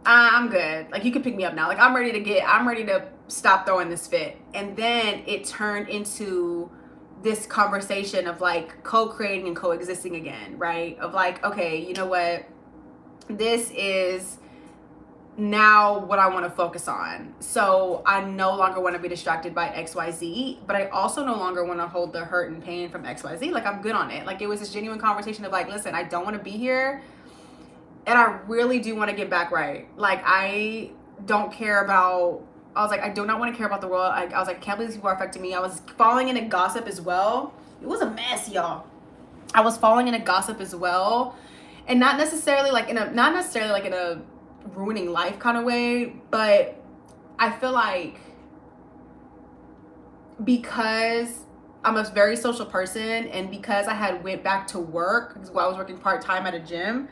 I'm good. Like, you can pick me up now. Like, I'm ready to stop throwing this fit. And then it turned into this conversation of like co-creating and coexisting again, right? Of like, okay, you know what? This is now what I want to focus on. So I no longer want to be distracted by XYZ, but I also no longer want to hold the hurt and pain from XYZ. Like, I'm good on it. Like, it was this genuine conversation of like, listen, I don't want to be here. And I really do want to get back right. Like, I don't care about, I was like, I do not want to care about the world. I was like, I can't believe these people are affecting me. I was falling into gossip as well. It was a mess, y'all. I was falling into gossip as well. And not necessarily like in a ruining life kind of way, but I feel like because I'm a very social person and because I had went back to work, because I was working part-time at a gym,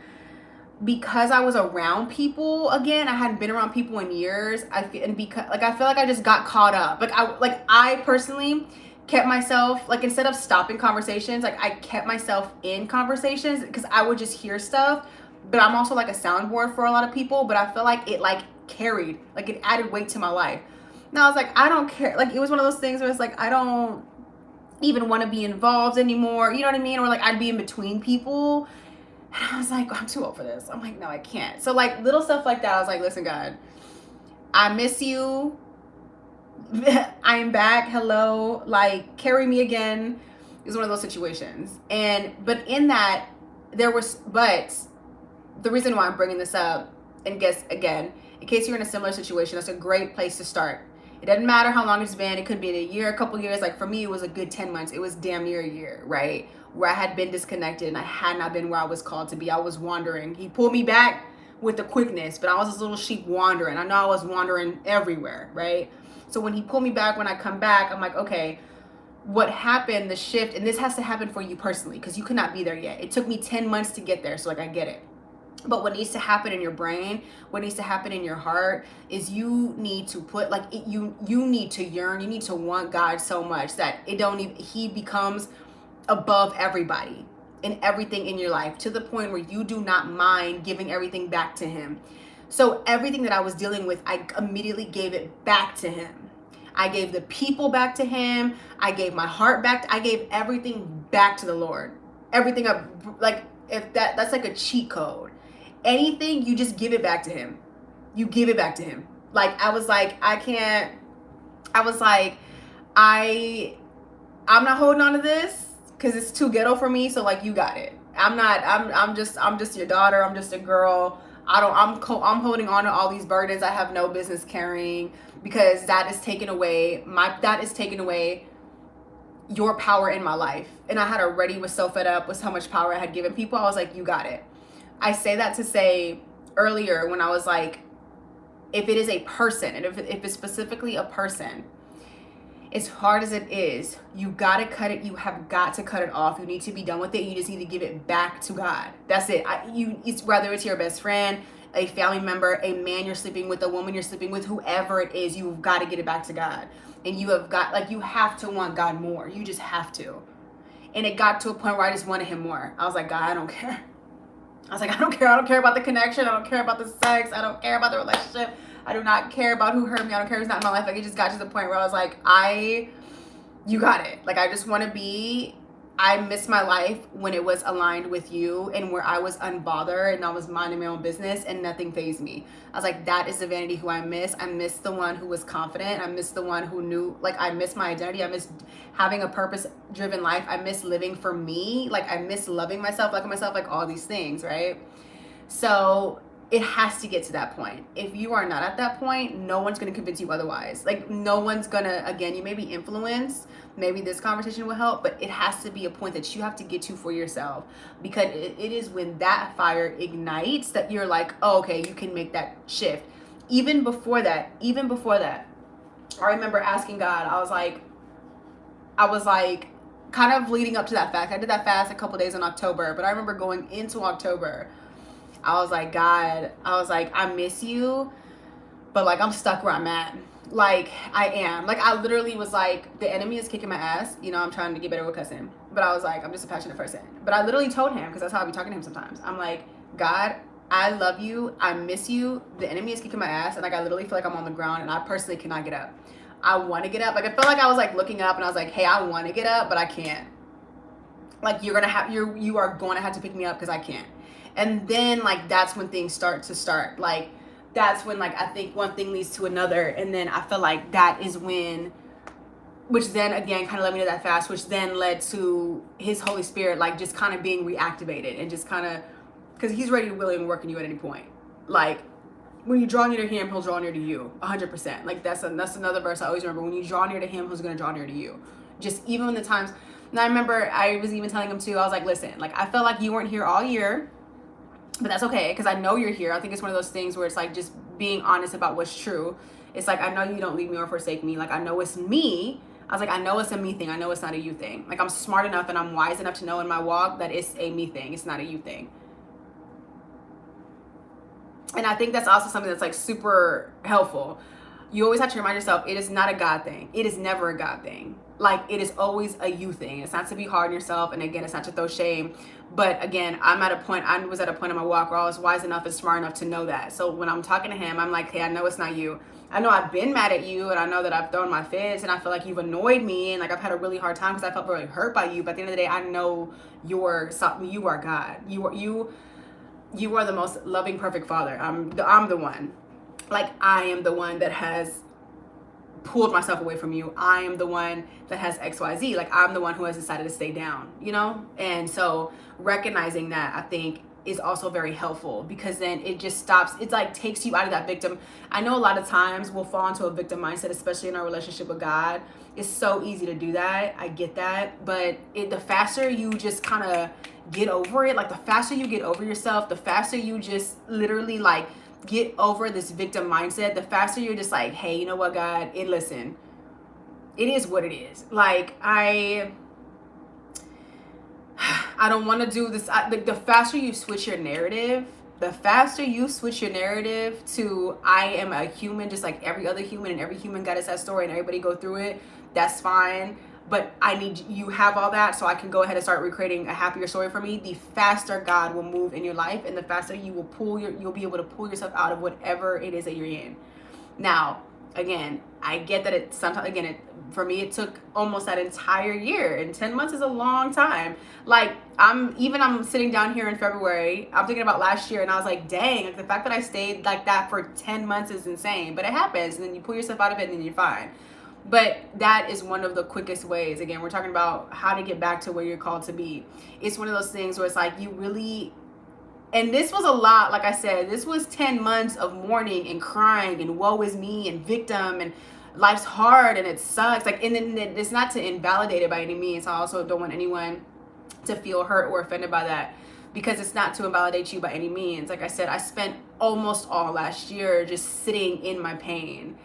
because I was around people again, I hadn't been around people in years. I feel like I just got caught up. I personally kept myself, like, instead of stopping conversations, like, I kept myself in conversations because I would just hear stuff. But I'm also like a soundboard for a lot of people. But I feel like it like carried, like it added weight to my life. And I was like, I don't care. Like, it was one of those things where it's like, I don't even want to be involved anymore. You know what I mean? Or like I'd be in between people. And I was like, I'm too old for this. I'm like, no, I can't. So like little stuff like that, I was like, listen, God, I miss you. I am back. Hello. Like, carry me again. It was one of those situations. But in that, but the reason why I'm bringing this up, and guess again, in case you're in a similar situation, that's a great place to start. It doesn't matter how long it's been. It could be a year, a couple years. Like, for me, it was a good 10 months. It was damn near a year, right? Where I had been disconnected and I had not been where I was called to be. I was wandering. He pulled me back with the quickness, but I was this little sheep wandering. I know I was wandering everywhere, right? So when he pulled me back, when I come back, I'm like, okay, what happened, the shift, and this has to happen for you personally because you could not be there yet. It took me 10 months to get there, so like I get it. But what needs to happen in your brain, what needs to happen in your heart is you need to put you need to yearn, you need to want God so much that he becomes above everybody and everything in your life to the point where you do not mind giving everything back to him. So everything that I was dealing with, I immediately gave it back to him. I gave the people back to him. I gave my heart back. I gave everything back to the Lord. Everything up, like, if that's like a cheat code. Anything, you just give it back to him. You give it back to him. Like, I was like, I'm not holding on to this because it's too ghetto for me. So like, you got it. I'm just your daughter. I'm just a girl. I'm holding on to all these burdens I have no business carrying because that is taking away your power in my life. And I had already was so fed up with how much power I had given people. I was like, you got it. I say that to say earlier when I was like, if it is a person, and if it's specifically a person, as hard as it is, you gotta cut it. You have got to cut it off. You need to be done with it. You just need to give it back to God. That's it. It's whether it's your best friend, a family member, a man you're sleeping with, a woman you're sleeping with, whoever it is, you've got to get it back to God. And you have to want God more. You just have to. And it got to a point where I just wanted him more. I was like, God, I don't care. I was like, I don't care. I don't care about the connection. I don't care about the sex. I don't care about the relationship. I do not care about who hurt me. I don't care who's not in my life. Like, it just got to the point where I was like, you got it. Like, I just want to I miss my life when it was aligned with you and where I was unbothered and I was minding my own business and nothing fazed me. I was like, that is the vanity who I miss. I miss the one who was confident. I miss the one who knew, like, I miss my identity. I miss having a purpose-driven life. I miss living for me. Like, I miss loving myself, liking myself, like all these things, right? So it has to get to that point. If you are not at that point, no one's going to convince you otherwise. Like, no one's going to, again, you may be influenced. Maybe this conversation will help, but it has to be a point that you have to get to for yourself, because it is when that fire ignites that you're like, oh, okay, you can make that shift. Even before that, I remember asking God, I was like, kind of leading up to that fast. I did that fast a couple days in October, but I remember going into October, I was like, God, I miss you, but like, I'm stuck where I'm at. Like, I am. Like, I literally was like, the enemy is kicking my ass. You know, I'm trying to get better with cussing. But I was like, I'm just a passionate person. But I literally told him, because that's how I be talking to him sometimes. I'm like, God, I love you. I miss you. The enemy is kicking my ass. And like, I literally feel like I'm on the ground and I personally cannot get up. I want to get up. Like, I felt like I was like looking up and I was like, hey, I want to get up, but I can't. Like, you are going to have to pick me up because I can't. And then like, that's when things start. Like, that's when like, I think one thing leads to another. And then I feel like that is when, which then again kind of led me to that fast, which then led to his Holy Spirit like just kind of being reactivated and just kind of, because he's ready to willing and work in you at any point. Like, when you draw near to him, he'll draw near to you 100%. Like, that's another verse I always remember. When you draw near to him, who's going to draw near to you? Just even when the times, and I remember I was even telling him too, I was like, listen, like, I felt like you weren't here all year, but that's okay, because I know you're here. I think it's one of those things where it's like just being honest about what's true. It's like, I know you don't leave me or forsake me. Like, I know it's me. I was like, I know it's a me thing. I know it's not a you thing. Like, I'm smart enough and I'm wise enough to know in my walk that it's a me thing. It's not a you thing. And I think that's also something that's like super helpful. You always have to remind yourself, it is not a God thing. It is never a God thing. Like, it is always a you thing. It's not to be hard on yourself. And again, it's not to throw shame. But again, I was at a point in my walk where I was wise enough and smart enough to know that. So when I'm talking to him, I'm like, hey, I know it's not you. I know I've been mad at you, and I know that I've thrown my fits, and I feel like you've annoyed me, and like I've had a really hard time because I felt really hurt by you. But at the end of the day, I know you are God. You are the most loving, perfect Father. I'm the one. Like, I am the one that has pulled myself away from you. I am the one that has XYZ. Like, I'm the one who has decided to stay down, you know? And so recognizing that, I think, is also very helpful, because then it just stops. It's like takes you out of that victim. I know a lot of times we'll fall into a victim mindset, especially in our relationship with God. It's so easy to do that. I get that. But the faster you just kind of get over it, like the faster you get over yourself, the faster you just literally like get over this victim mindset, the faster you're just like, hey, you know what, God, listen, it is what it is. Like, I don't want to do this. The faster you switch your narrative, to I am a human just like every other human, and every human got that story and everybody go through it, that's fine. But I need you have all that so I can go ahead and start recreating a happier story for me. The faster God will move in your life, and the faster you will you'll be able to pull yourself out of whatever it is that you're in. Now, again, I get that for me, it took almost that entire year, and 10 months is a long time. Like, I'm sitting down here in February, I'm thinking about last year, and I was like, dang, like the fact that I stayed like that for 10 months is insane. But it happens, and then you pull yourself out of it, and then you're fine. But that is one of the quickest ways. Again, we're talking about how to get back to where you're called to be. It's one of those things where it's like you really, and this was a lot, like I said, this was 10 months of mourning and crying and woe is me and victim and life's hard and it sucks. Like, and then it's not to invalidate it by any means. I also don't want anyone to feel hurt or offended by that, because it's not to invalidate you by any means. Like I said, I spent almost all last year just sitting in my pain.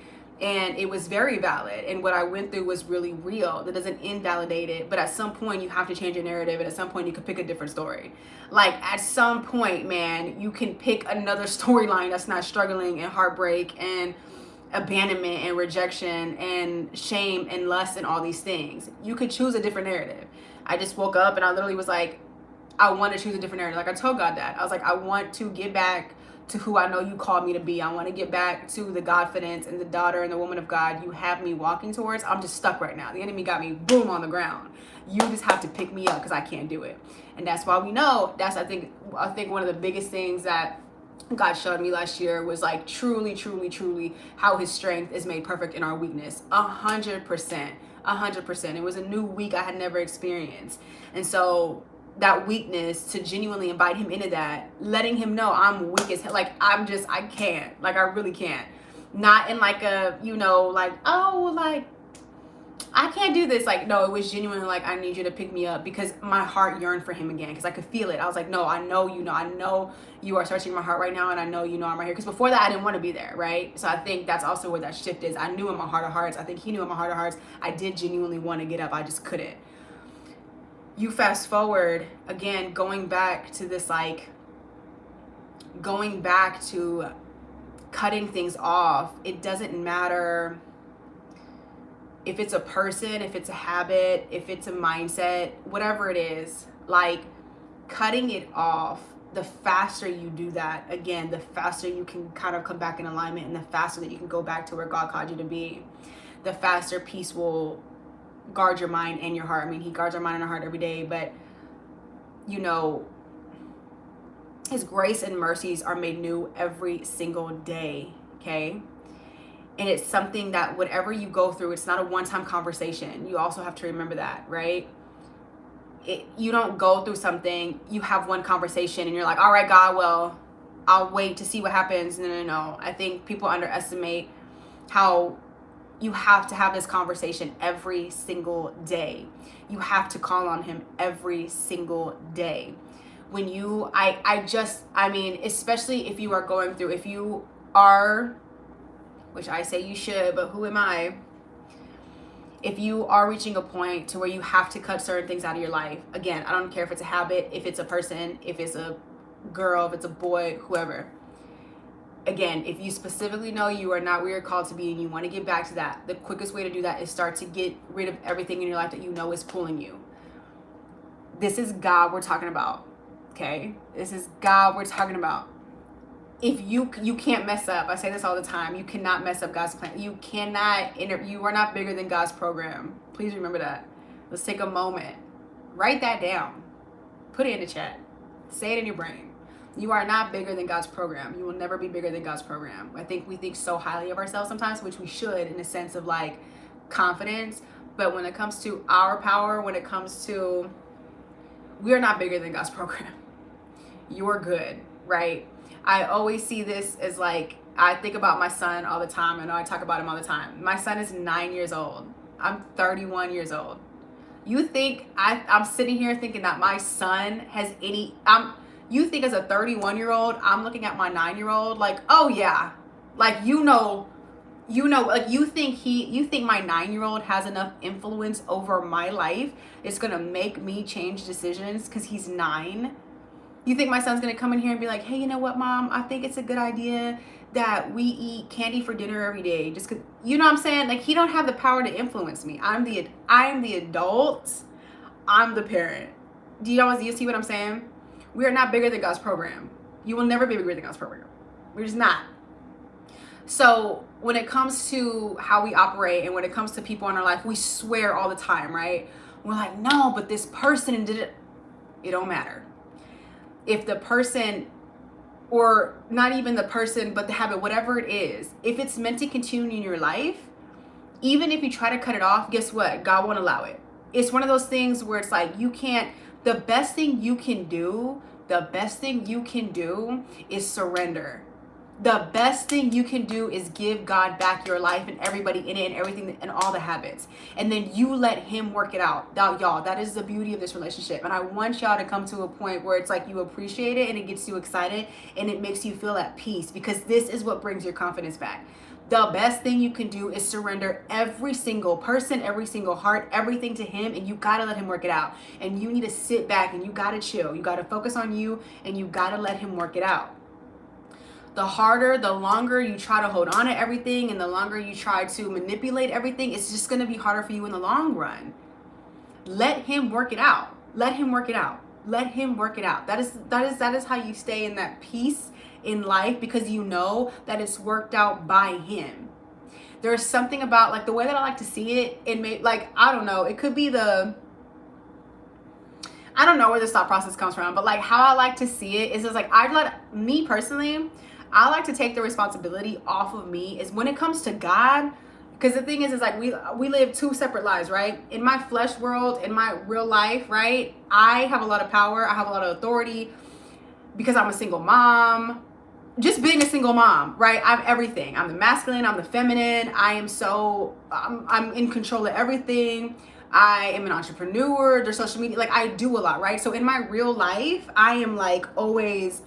And it was very valid. And what I went through was really real. That doesn't invalidate it. But at some point, you have to change your narrative. And at some point, you can pick a different story. Like, at some point, man, you can pick another storyline that's not struggling and heartbreak and abandonment and rejection and shame and lust and all these things. You could choose a different narrative. I just woke up and I literally was like, I want to choose a different narrative. Like, I told God that. I was like, I want to get back to who I know you called me to be. I want to get back to the Godfidence and the daughter and the woman of God you have me walking towards. I'm just stuck right now. The enemy got me boom on the ground. You just have to pick me up because I can't do it. And that's why we know I think one of the biggest things that God showed me last year was like truly how his strength is made perfect in our weakness. 100%. It was a new week I had never experienced. And so that weakness, to genuinely invite him into that, letting him know I'm weak as hell. Like, I can't. Like, I really can't. Not in like a, like, oh, like, I can't do this. Like, no, it was genuinely like, I need you to pick me up, because my heart yearned for him again, because I could feel it. I was like, no, I know you are searching my heart right now, and I know I'm right here. Because before that, I didn't want to be there, right? So I think that's also where that shift is. I knew in my heart of hearts, I think he knew in my heart of hearts, I did genuinely want to get up. I just couldn't. You fast forward, again, going back to cutting things off. It doesn't matter if it's a person, if it's a habit, if it's a mindset, whatever it is, like, cutting it off, the faster you do that, again, the faster you can kind of come back in alignment, and the faster that you can go back to where God called you to be, the faster peace will guard your mind and your heart. I mean, he guards our mind and our heart every day, but his grace and mercies are made new every single day, okay? And it's something that whatever you go through, it's not a one-time conversation. You also have to remember that, right? You don't go through something, you have one conversation, and you're like, all right, God, well, I'll wait to see what happens. No. I think people underestimate how you have to have this conversation every single day. You have to call on him every single day. When especially if you are going through, if you are, which I say you should, but who am I? If you are reaching a point to where you have to cut certain things out of your life, again, I don't care if it's a habit, if it's a person, if it's a girl, if it's a boy, whoever. Again, if you specifically know you are not where you're called to be and you want to get back to that, the quickest way to do that is start to get rid of everything in your life that you know is pulling you. This is God we're talking about, okay? This is God we're talking about. If you can't mess up, I say this all the time, you cannot mess up God's plan. You are not bigger than God's program. Please remember that. Let's take a moment. Write that down. Put it in the chat. Say it in your brain. You are not bigger than God's program. You will never be bigger than God's program. I think we think so highly of ourselves sometimes, which we should, in a sense of like confidence. But when it comes to our power, we are not bigger than God's program. You're good, right? I always see this as like, I think about my son all the time. I know I talk about him all the time. My son is 9 years old. I'm 31 years old. You think I'm sitting here thinking that my son has you think as a 31-year-old, I'm looking at my 9-year-old like, oh yeah, like, like you think my 9-year-old has enough influence over my life? It's going to make me change decisions because he's 9. You think my son's going to come in here and be like, hey, you know what, Mom? I think it's a good idea that we eat candy for dinner every day. Just cause, you know what I'm saying? Like, he don't have the power to influence me. I'm the adult. I'm the parent. Do you see what I'm saying? We are not bigger than God's program. You will never be bigger than God's program. We're just not. So when it comes to how we operate and when it comes to people in our life, we swear all the time, right? We're like, no, but this person did it. It don't matter. If the person, or not even the person, but the habit, whatever it is, if it's meant to continue in your life, even if you try to cut it off, guess what? God won't allow it. It's one of those things where it's like, the best thing you can do is surrender. The best thing you can do is give God back your life and everybody in it and everything and all the habits. And then you let him work it out. Now, y'all, that is the beauty of this relationship. And I want y'all to come to a point where it's like you appreciate it and it gets you excited and it makes you feel at peace, because this is what brings your confidence back. The best thing you can do is surrender every single person, every single heart, everything to him, and you gotta let him work it out. And you need to sit back and you gotta chill. You gotta focus on you and you gotta let him work it out. The longer you try to hold on to everything and the longer you try to manipulate everything, it's just gonna be harder for you in the long run. Let him work it out. Let him work it out. Let him work it out. That is how you stay in that peace in life, because you know that it's worked out by him. There's something about, like, the way that I like to see it, I don't know, it could be I don't know where this thought process comes from, but like how I like to see it is just like, I like to take the responsibility off of me. Is when it comes to God, Because the thing is like we live two separate lives, right? In my flesh world, in my real life, right? I have a lot of power. I have a lot of authority because I'm a single mom. Just being a single mom, right? I'm everything. I'm the masculine. I'm the feminine. I'm in control of everything. I am an entrepreneur. There's social media. Like, I do a lot, right? So in my real life, I am like always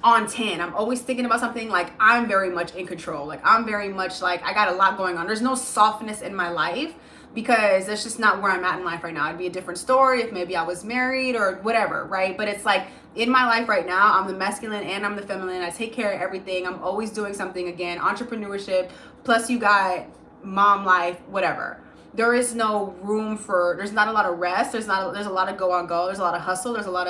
on 10. I'm always thinking about something. Like, I'm very much in control. Like, I'm very much like, I got a lot going on. There's no softness in my life because that's just not where I'm at in life right now. It'd be a different story if maybe I was married or whatever, right? But it's like, in my life right now, I'm the masculine and I'm the feminine. I take care of everything. I'm always doing something. Again, entrepreneurship, plus you got mom life, whatever. There is no room for, there's not a lot of rest. There's a lot of go on go. There's a lot of hustle. There's a lot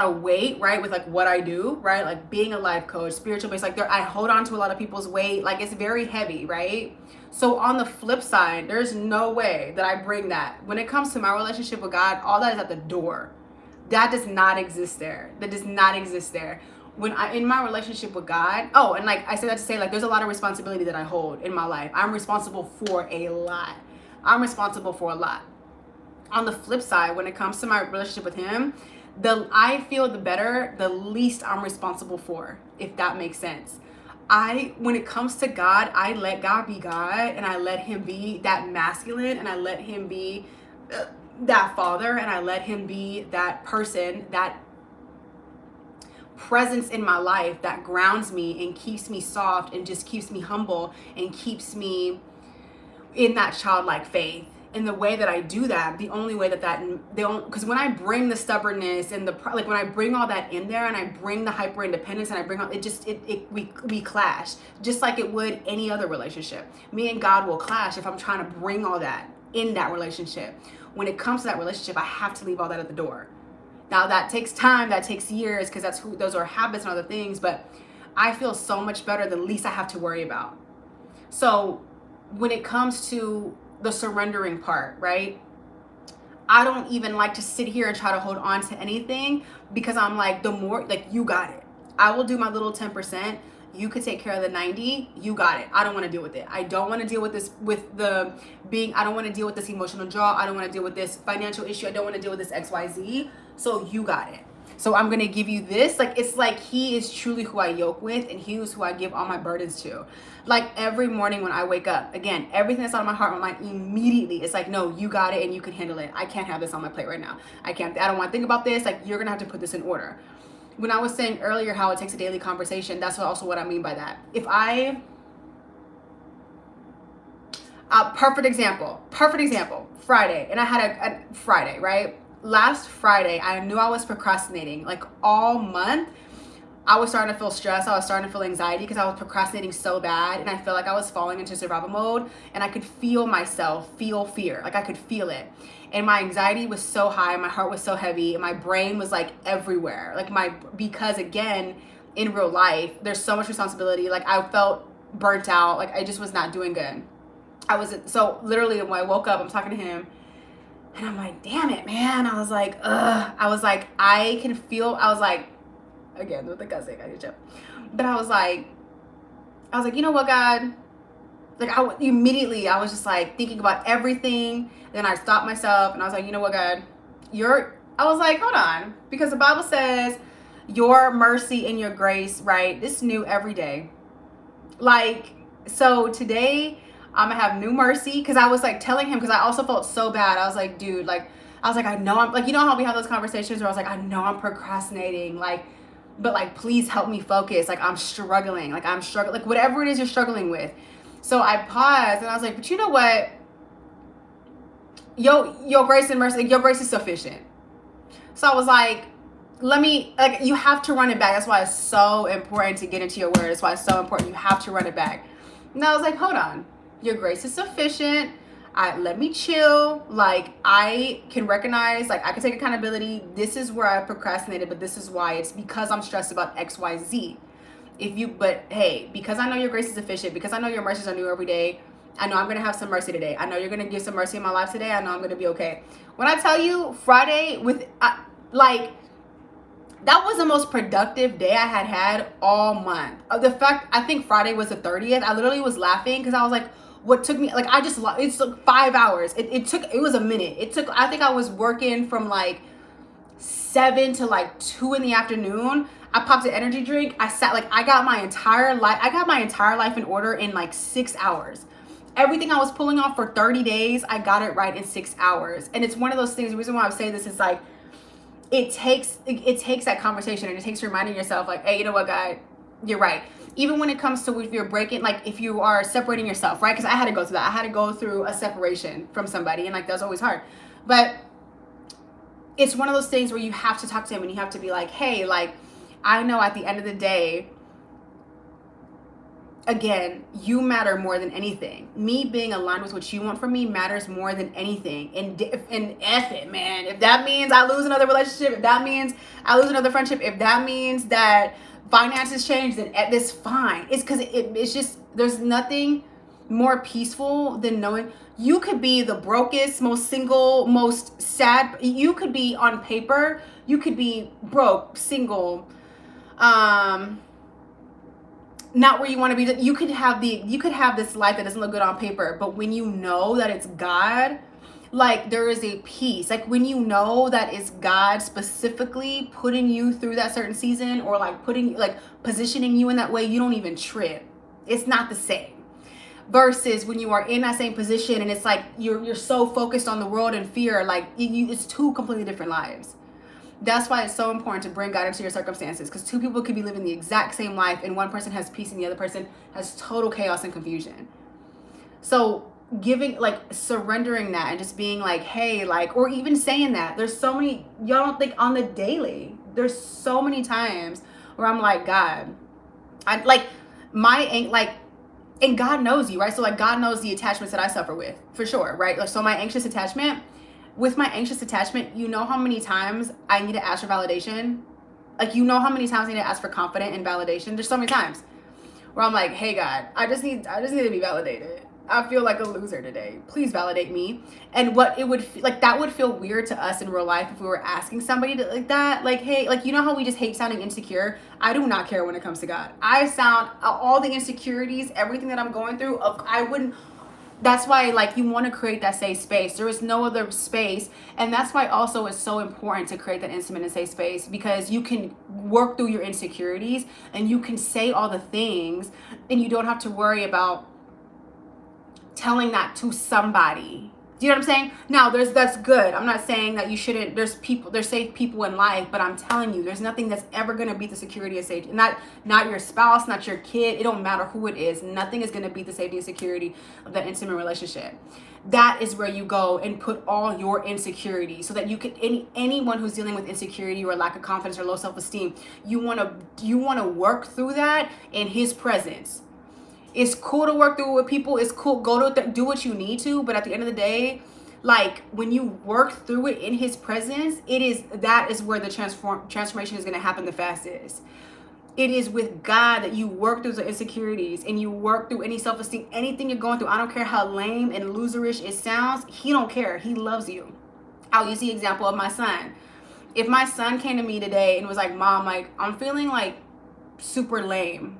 of weight, right? With like what I do, right? Like being a life coach, spiritual based, like I hold on to a lot of people's weight. Like, it's very heavy, right? So on the flip side, there's no way that I bring that. When it comes to my relationship with God, all that is at the door. That does not exist there. That does not exist there. When in my relationship with God, oh, and like I said that to say, like, there's a lot of responsibility that I hold in my life. I'm responsible for a lot. On the flip side, when it comes to my relationship with him, I feel the better, the least I'm responsible for, if that makes sense. When it comes to God, I let God be God, and I let him be that masculine, and I let him be that father, and I let him be that person, that presence in my life that grounds me and keeps me soft and just keeps me humble and keeps me in that childlike faith. In the way that I do that, the only way because when I bring the stubbornness and when I bring all that in there, and I bring the hyper independence, and I bring all we clash, just like it would any other relationship. Me and God will clash if I'm trying to bring all that in that relationship. When it comes to that relationship, I have to leave all that at the door. Now that takes time, that takes years, because those are habits and other things, but I feel so much better, the least I have to worry about. So when it comes to the surrendering part, right? I don't even like to sit here and try to hold on to anything, because I'm like, the more, like, you got it. I will do my little 10%. You could take care of the 90. You got it. I don't want to deal with it. I don't want to deal with this, I don't want to deal with this emotional draw. I don't want to deal with this financial issue. I don't want to deal with this XYZ. So you got it. So I'm going to give you this. Like, it's like he is truly who I yoke with, and he is who I give all my burdens to. Like, every morning when I wake up, again, everything that's on my heart, my mind, immediately, it's like, no, you got it and you can handle it. I can't have this on my plate right now. I don't want to think about this. Like, you're going to have to put this in order. When I was saying earlier how it takes a daily conversation, that's also what I mean by that. Perfect example, Friday, and I had a Friday, right? Last Friday, I knew I was procrastinating. Like, all month, I was starting to feel stress. I was starting to feel anxiety because I was procrastinating so bad, and I felt like I was falling into survival mode, and I could feel myself feel fear. Like, I could feel it. And my anxiety was so high, my heart was so heavy, and my brain was like everywhere. Because again, in real life, there's so much responsibility. Like, I felt burnt out. Like, I just was not doing good. So literally when I woke up, I'm talking to him, and I'm like, damn it, man. I was like, again, with the cussing, I did joke. But I was like, you know what, God? Like, immediately, I was just like thinking about everything. Then I stopped myself, and I was like, you know what, God? I was like, hold on. Because the Bible says your mercy and your grace, right? This is new every day. Like, so today, I'm gonna have new mercy, because I was like telling him, because I also felt so bad. I was like, dude, like, I know I'm, like, you know how we have those conversations where I was like, I know I'm procrastinating, like, but like, please help me focus. Like, I'm struggling, like, whatever it is you're struggling with. So I paused, and I was like, but you know what? Your grace and mercy, your grace is sufficient. So I was like, you have to run it back. That's why it's so important to get into your word. That's why it's so important. You have to run it back. And I was like, hold on. Your grace is sufficient. Let me chill. Like, I can recognize, like, I can take accountability. This is where I procrastinated, but this is why. It's because I'm stressed about XYZ. But hey, because I know your grace is sufficient, because I know your mercies are new every day, I know I'm going to have some mercy today. I know you're going to give some mercy in my life today. I know I'm going to be okay. When I tell you Friday that was the most productive day I had all month. The fact, I think Friday was the 30th. I literally was laughing because I was like, what took me, like, it took 5 hours. It was a minute. I think I was working from like 7 to like 2 in the afternoon. I popped an energy drink. I got my entire life in order in like 6 hours. Everything I was pulling off for 30 days, I got it right in 6 hours. And it's one of those things, the reason why I'm saying this is like, it takes that conversation, and it takes reminding yourself like, hey, you know what, God, you're right. Even when it comes to if you're breaking, like if you are separating yourself, right? Because I had to go through that. I had to go through a separation from somebody, and like that's always hard. But it's one of those things where you have to talk to him, and you have to be like, hey, like, I know at the end of the day, again, you matter more than anything. Me being aligned with what you want from me matters more than anything. And F it, man. If that means I lose another relationship, if that means I lose another friendship, if that means that finances change, then that's fine. It's because it's just, there's nothing more peaceful than knowing you could be the brokest, most single, most sad. You could be on paper, you could be broke, single, not where you want to be. You could have this life that doesn't look good on paper, but when you know that it's God, like there is a peace. Like when you know that it's God specifically putting you through that certain season, or like positioning you in that way, you don't even trip. It's not the same. Versus when you are in that same position and it's like you're so focused on the world and fear, like it's two completely different lives. That's why it's so important to bring God into your circumstances, because two people could be living the exact same life and one person has peace and the other person has total chaos and confusion. So surrendering that and just being like, hey, like, or even saying that, there's so many, y'all don't think on the daily, there's so many times where I'm like, God, I like and God knows you, right? So like God knows the attachments that I suffer with, for sure, right? Like, so my anxious attachment, you know how many times I need to ask for validation? Like, you know how many times I need to ask for confidence and validation? There's so many times where I'm like, hey God, I just need to be validated. I feel like a loser today. Please validate me. And what it would that would feel weird to us in real life if we were asking somebody to, like that, like, hey, like, you know how we just hate sounding insecure? I do not care when it comes to God. I sound all the insecurities, everything that I'm going through, that's why, like, you want to create that safe space. There is no other space. And that's why also it's so important to create that intimate and safe space, because you can work through your insecurities and you can say all the things and you don't have to worry about telling that to somebody. Do you know what I'm saying? Now, that's good. I'm not saying that you shouldn't. There's safe people in life, but I'm telling you, there's nothing that's ever going to beat the security of safety. Not your spouse, not your kid. It don't matter who it is. Nothing is going to beat the safety and security of that intimate relationship. That is where you go and put all your insecurities, so that you can, anyone who's dealing with insecurity or lack of confidence or low self-esteem, you want to work through that in his presence. It's cool to work through it with people. It's cool. Do what you need to. But at the end of the day, like, when you work through it in his presence, that is where the transformation is going to happen the fastest. It is with God that you work through the insecurities and you work through any self-esteem, anything you're going through. I don't care how lame and loserish it sounds. He don't care. He loves you. I'll use the example of my son. If my son came to me today and was like, Mom, like, I'm feeling like super lame.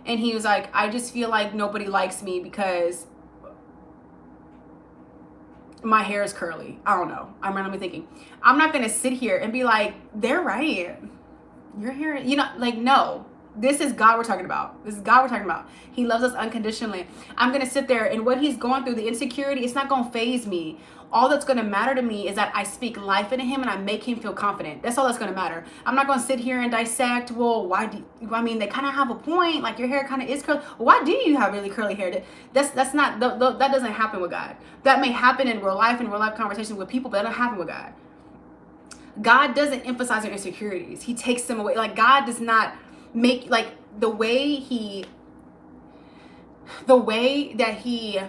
And he was like, I just feel like nobody likes me because my hair is curly. I don't know. I'm randomly thinking. I'm not going to sit here and be like, they're right. Your hair, like, no. This is God we're talking about. He loves us unconditionally. I'm going to sit there, and what he's going through, the insecurity, it's not going to faze me. All that's going to matter to me is that I speak life into him and I make him feel confident. That's all that's going to matter. I'm not going to sit here and dissect, well, they kind of have a point. Like, your hair kind of is curly. Why do you have really curly hair? That doesn't happen with God. That may happen in real life conversations with people, but that doesn't happen with God. God doesn't emphasize your insecurities. He takes them away. Like, God does not make, like, the way that he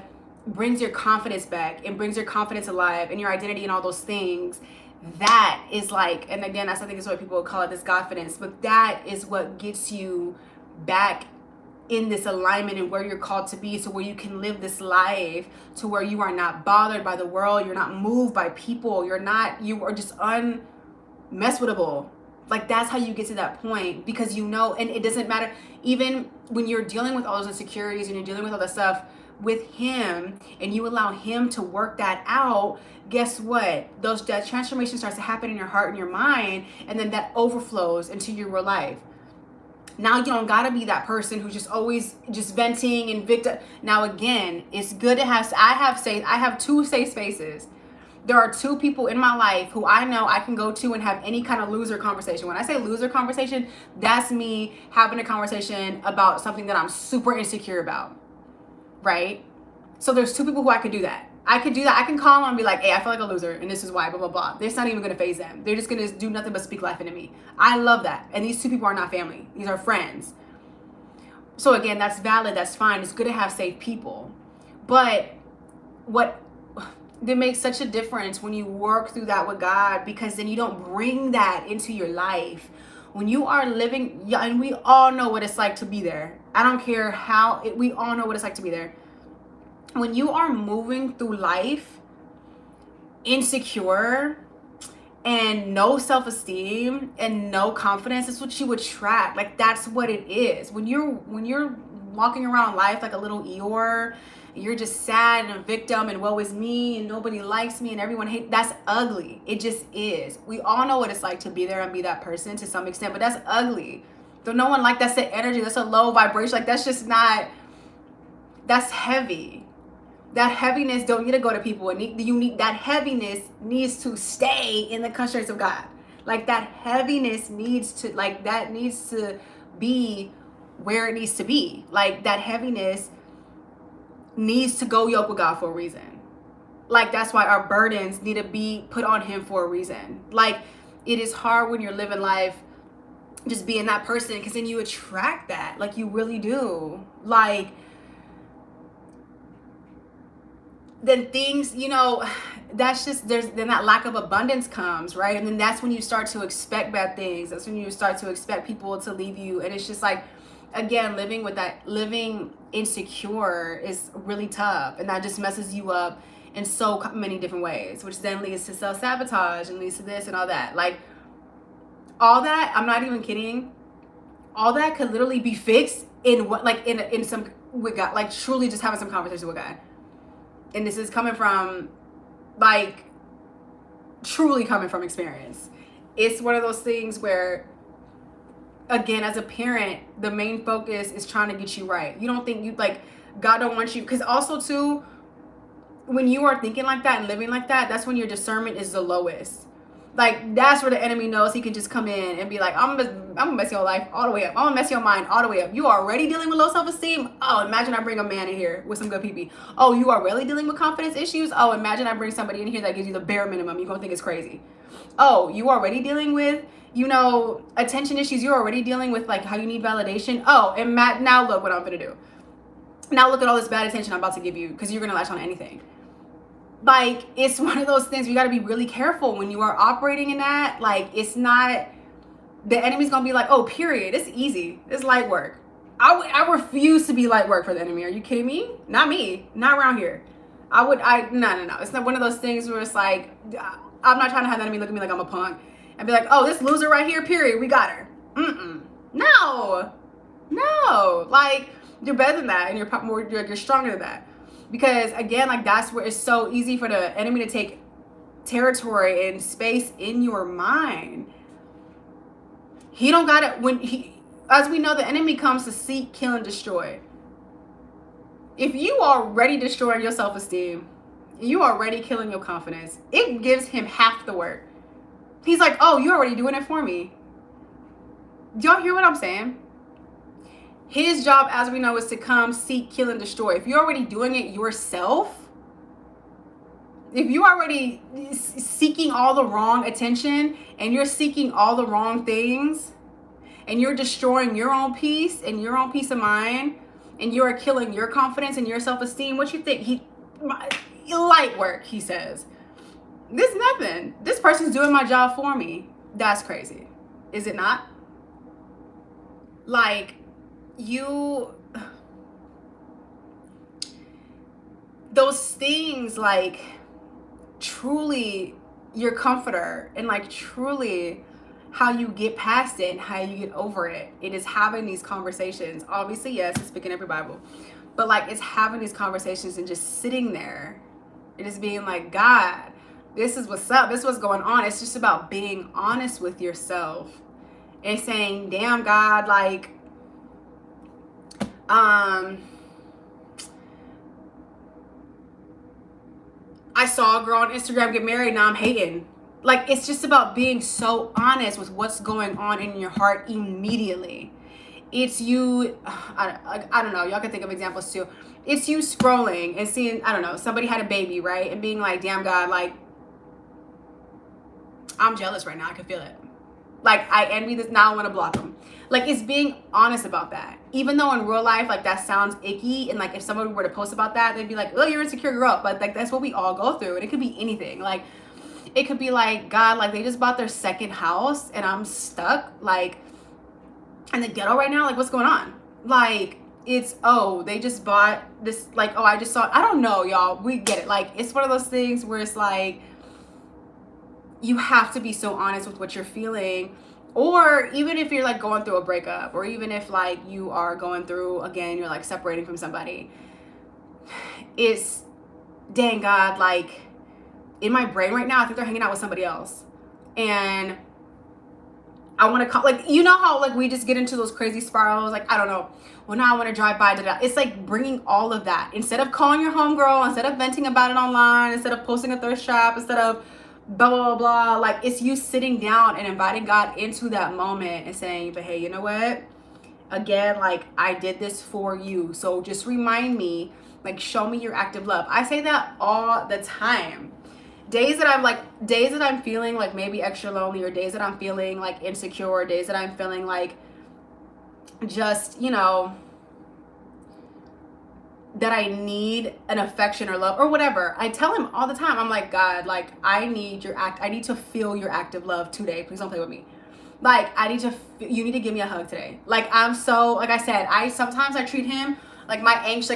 brings your confidence back and brings your confidence alive and your identity and all those things, that is like, and again, I think is what people would call it, this Godfidence, but that is what gets you back in this alignment and where you're called to be, so where you can live this life to where you are not bothered by the world, you're not moved by people, you are just unmesswithable. Like, that's how you get to that point, because you know, and it doesn't matter, even when you're dealing with all those insecurities and you're dealing with all that stuff with him, and you allow him to work that out, guess what? That transformation starts to happen in your heart and your mind, and then that overflows into your real life. Now you don't gotta be that person who's just always just venting and victim. Now again, it's good to have, I have 2 safe spaces. There are 2 people in my life who I know I can go to and have any kind of loser conversation. When I say loser conversation, that's me having a conversation about something that I'm super insecure about, right? So there's 2 people who I could do that. I could do that. I can call them and be like, hey, I feel like a loser and this is why, blah, blah, blah. It's not even going to phase them. They're just going to do nothing but speak life into me. I love that. And these 2 people are not family. These are friends. So again, that's valid. That's fine. It's good to have safe people. But that makes such a difference when you work through that with God, because then you don't bring that into your life. When you are living, and we all know what it's like to be there. I don't care how, we all know what it's like to be there. When you are moving through life insecure and no self-esteem and no confidence, that's what you attract. Like, that's what it is. When you're walking around life like a little Eeyore, you're just sad and a victim and woe is me and nobody likes me and everyone hates, that's ugly. It just is. We all know what it's like to be there and be that person to some extent, but that's ugly. So no one like, that's the energy, that's a low vibration. Like, that's just not, that's heavy. That heaviness don't need to go to people. That heaviness needs to stay in the constraints of God. Like, that heaviness needs to be where it needs to be. Like, that heaviness needs to go yoke with God for a reason. Like, that's why our burdens need to be put on him for a reason. Like, it is hard when you're living life just being that person, because then you attract that. Like, you really do. Like, then things, that's just, then that lack of abundance comes, right? And then that's when you start to expect bad things. That's when you start to expect people to leave you. And it's just like, again, living insecure is really tough. And that just messes you up in so many different ways, which then leads to self-sabotage and leads to this and all that. Like, all that, I'm not even kidding. All that could literally be fixed with God, like truly just having some conversation with God. And this is coming from, like, truly coming from experience. It's one of those things where, again, as a parent, the main focus is trying to get you right. You don't think God don't want you, because also too, when you are thinking like that and living like that, that's when your discernment is the lowest. Like, that's where the enemy knows he can just come in and be like, I'm gonna mess your life all the way up. I'm gonna mess your mind all the way up. You are already dealing with low self-esteem? Oh, imagine I bring a man in here with some good pee-pee. Oh, you are really dealing with confidence issues? Oh, imagine I bring somebody in here that gives you the bare minimum. You're gonna think it's crazy. Oh, you already dealing with, attention issues. You're already dealing with, like, how you need validation. Oh, and now look what I'm gonna do. Now look at all this bad attention I'm about to give you, because you're gonna latch on to anything. Like, it's one of those things, you got to be really careful when you are operating in that. Like, it's not, the enemy's gonna be like, oh, period, it's easy, it's light work. I refuse to be light work for the enemy. Are you kidding me? Not me, not around here. No. It's not one of those things where it's like, I'm not trying to have the enemy look at me like I'm a punk and be like, oh, this loser right here, period, we got her. No, like, you're better than that, and you're stronger than that. Because, again, like, that's where it's so easy for the enemy to take territory and space in your mind. He don't got it. As we know, the enemy comes to seek, kill, and destroy. If you are already destroying your self-esteem, you are already killing your confidence, it gives him half the work. He's like, oh, you're already doing it for me. Do y'all hear what I'm saying? His job, as we know, is to come, seek, kill, and destroy. If you're already doing it yourself, if you're already seeking all the wrong attention and you're seeking all the wrong things and you're destroying your own peace and your own peace of mind and you are killing your confidence and your self-esteem, what you think? Light work, he says. This is nothing. This person's doing my job for me. That's crazy. Is it not? Like, those things, like, truly your comforter and, like, truly how you get past it and how you get over it. It is having these conversations. Obviously, yes, it's speaking every Bible. But like, it's having these conversations and just sitting there. It is being like, God, this is what's up. This is what's going on. It's just about being honest with yourself and saying, damn, God, like, I saw a girl on Instagram get married. Now I'm hating. Like, it's just about being so honest with what's going on in your heart immediately. It's you, I don't know, y'all can think of examples too. It's you scrolling and seeing, I don't know, somebody had a baby, right? And being like, damn, God, like, I'm jealous right now. I can feel it. Like, I envy this. Now I want to block them. Like, it's being honest about that. Even though in real life, like, that sounds icky. And, like, if someone were to post about that, they'd be like, oh, you're an insecure girl. But, like, that's what we all go through. And it could be anything. Like, it could be like, God, like, they just bought their second house and I'm stuck, like, in the ghetto right now. Like, what's going on? Like, it's, oh, they just bought this, like, oh, I just saw, I don't know, y'all. We get it. Like, it's one of those things where it's like, you have to be so honest with what you're feeling. Or even if you're like going through a breakup, or even if like you are going through, again, you're like separating from somebody, it's, dang, God, like, in my brain right now, I think they're hanging out with somebody else. And I want to call, like, you know how like we just get into those crazy spirals, like, I don't know, well, now I want to drive by, it's like bringing all of that, instead of calling your homegirl, instead of venting about it online, instead of posting a thirst trap, instead of blah, blah, blah, blah. Like, it's you sitting down and inviting God into that moment and saying, but hey, you know what? Again, like, I did this for you. So just remind me, like, show me your active love. I say that all the time. Days that I'm feeling like maybe extra lonely, or days that I'm feeling like insecure, days that I'm feeling like just, you know, that I need an affection or love or whatever. I tell him all the time, I'm like, God, like, I need to feel your active love today. Please don't play with me. Like, you need to give me a hug today. Like, I'm so, like I said, sometimes I treat him like my anxious,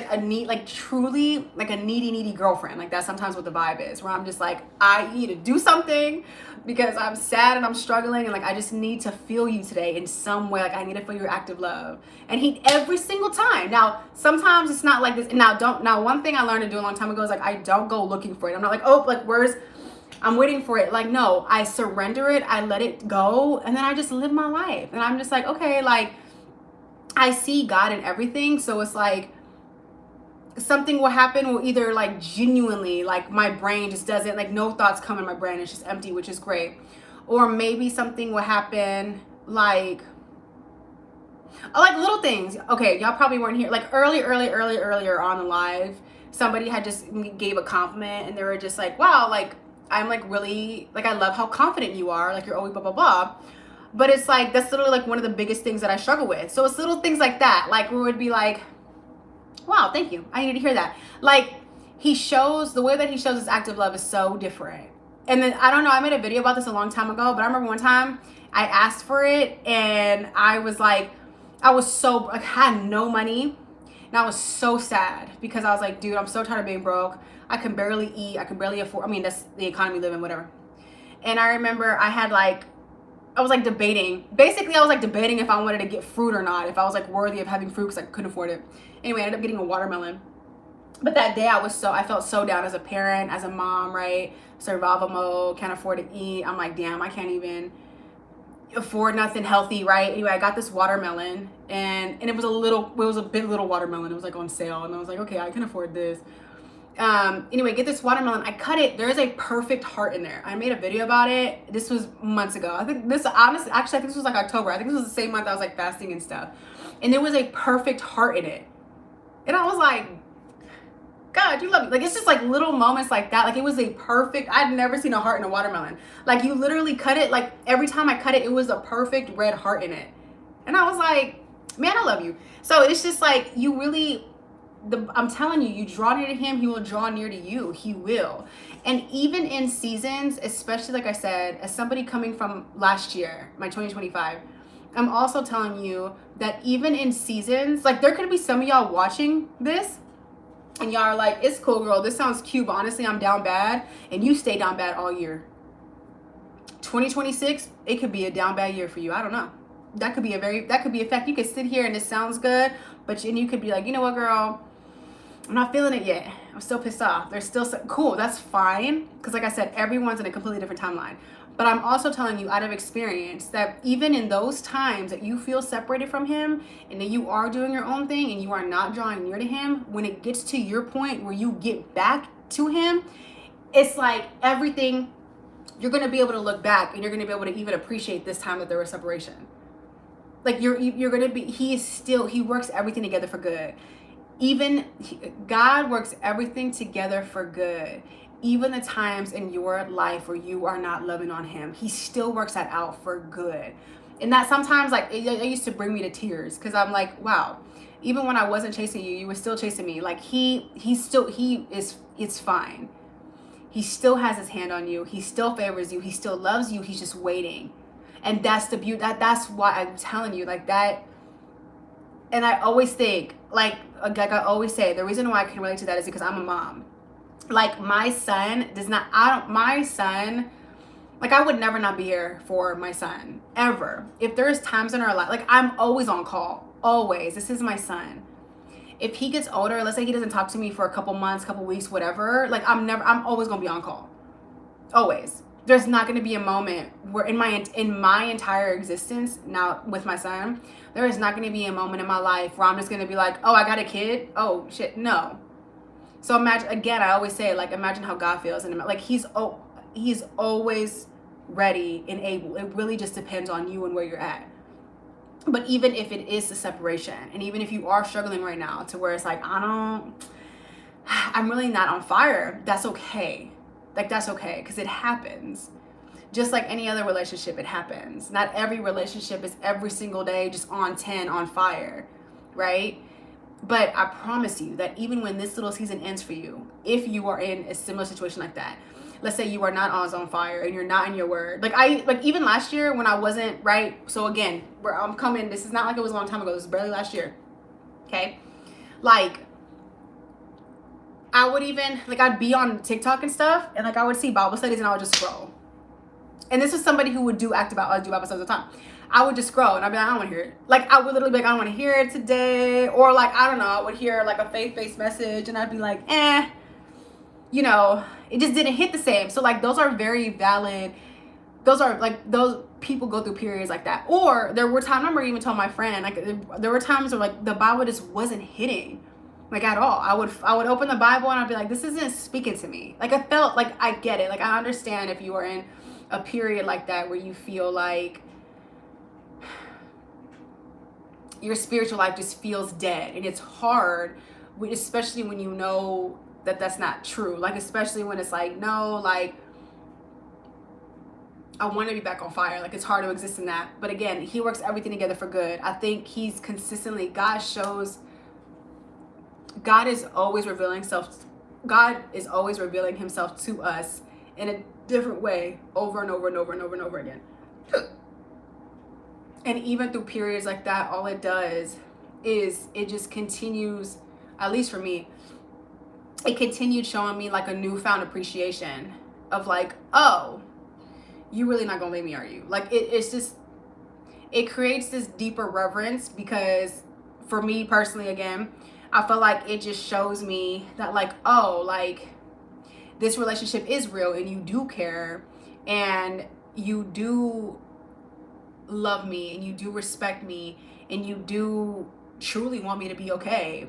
like truly like a needy girlfriend. Like, that's sometimes what the vibe is, where I'm just like, I need to do something because I'm sad and I'm struggling, and like, I just need to feel you today in some way. Like, I need to feel your active love. And he, every single time. Now, sometimes it's not like this. Now, one thing I learned to do a long time ago is like, I don't go looking for it. I'm not like, oh, like, I'm waiting for it. Like, no, I surrender it. I let it go. And then I just live my life. And I'm just like, okay, like, I see God in everything. So it's like, something will happen will either like genuinely, like, my brain just doesn't, like, no thoughts come in my brain. It's just empty, which is great. Or maybe something will happen like little things. Okay, y'all probably weren't here. Like, earlier on the live, somebody had just gave a compliment and they were just like, wow, like, I'm like really, like, I love how confident you are. Like, you're always blah, blah, blah. But it's like, that's literally like one of the biggest things that I struggle with. So it's little things like that. Like, we would be like, wow, thank you. I needed to hear that. Like, the way that he shows his active love is so different. And then, I don't know, I made a video about this a long time ago, but I remember one time I asked for it and I was like, I had no money. And I was so sad because I was like, dude, I'm so tired of being broke. I can barely eat. I can barely afford, I mean, that's the economy we live in, whatever. And I remember I was like debating. Basically, I was like debating if I wanted to get fruit or not, if I was like worthy of having fruit, because I couldn't afford it. Anyway, I ended up getting a watermelon. But that day I felt so down as a parent, as a mom, right? Survival mode, can't afford to eat. I'm like, damn, I can't even afford nothing healthy, right? Anyway, I got this watermelon and it was a big little watermelon. It was like on sale and I was like, okay, I can afford this. Anyway, get this watermelon. I cut it. There's a perfect heart in there. I made a video about it. This was months ago. I think this was like October. I think this was the same month I was like fasting and stuff. And there was a perfect heart in it. And I was like, God, you love me. Like, it's just like little moments like that. Like, it was a perfect, I'd never seen a heart in a watermelon. Like, you literally cut it. Like, every time I cut it, it was a perfect red heart in it. And I was like, man, I love you. So it's just like, you really, I'm telling you, you draw near to him, he will draw near to you. He will. And even in seasons, especially like I said, as somebody coming from last year, my 2025, I'm also telling you that even in seasons, like, there could be some of y'all watching this and y'all are like, it's cool, girl, this sounds cute, but honestly, I'm down bad. And you stay down bad all year. 2026, it could be a down bad year for you. I don't know. That could be a fact. You could sit here and it sounds good, but you could be like, you know what, girl, I'm not feeling it yet. I'm still pissed off. There's still cool. That's fine. Because like I said, everyone's in a completely different timeline. But I'm also telling you out of experience that even in those times that you feel separated from him and that you are doing your own thing and you are not drawing near to him, when it gets to your point where you get back to him, it's like everything, you're going to be able to look back and you're going to be able to even appreciate this time that there was separation. Like you're going to be, he works everything together for good. God works everything together for good. Even the times in your life where you are not loving on him, he still works that out for good. And that sometimes, like, it used to bring me to tears because I'm like, wow, even when I wasn't chasing you, you were still chasing me. Like it's fine. He still has his hand on you. He still favors you. He still loves you. He's just waiting. And that's the beauty. That's why I'm telling you, like that. And I always think, like I always say, the reason why I can relate to that is because I'm a mom. Like my son like I would never not be here for my son, ever. If there's times in our life, like I'm always on call, always. This is my son. If he gets older, let's say he doesn't talk to me for a couple months, couple weeks, whatever, like I'm always gonna be on call. Always. There's not gonna be a moment where in my entire existence now with my son, there is not gonna be a moment in my life where I'm just gonna be like, oh, I got a kid? Oh shit, no. So imagine, again, I always say, like, imagine how God feels. And like, he's always ready and able. It really just depends on you and where you're at. But even if it is a separation, and even if you are struggling right now to where it's like, I'm really not on fire, that's okay. Like, that's okay, because it happens. Just like any other relationship, it happens. Not every relationship is every single day just on 10, on fire, right? But I promise you that even when this little season ends for you, if you are in a similar situation like that, let's say you are not on fire and you're not in your word. Like even last year when I wasn't, right? So again, where I'm coming, this is not like it was a long time ago. This is barely last year. Okay. Like I would even, like I'd be on TikTok and stuff and like I would see Bible studies and I would just scroll. And this is somebody who would do Bible studies all the time. I would just scroll and I'd be like, I don't want to hear it. Like I would literally be like, I don't want to hear it today. Or like, I don't know, I would hear like a faith-based message and I'd be like, you know, it just didn't hit the same. So like those are very valid. Those people go through periods like that. Or there were times, I remember even told my friend, like there were times where like the Bible just wasn't hitting like at all. I would open the Bible and I'd be like, this isn't speaking to me. Like I felt like I get it. Like I understand if you are in a period like that where you feel like your spiritual life just feels dead and it's hard, especially when you know that that's not true. Like especially when it's like, no, like I want to be back on fire. Like it's hard to exist in that. But again, he works everything together for good. I think he's consistently, God is always revealing himself to us in a different way over and over and over and over and over again. And even through periods like that, all it does is it just continues, at least for me, it continued showing me like a newfound appreciation of like, oh, you really not gonna leave me, are you? Like it's just, it creates this deeper reverence because for me personally, again, I feel like it just shows me that like, oh, like this relationship is real and you do care and you do love me and you do respect me and you do truly want me to be okay.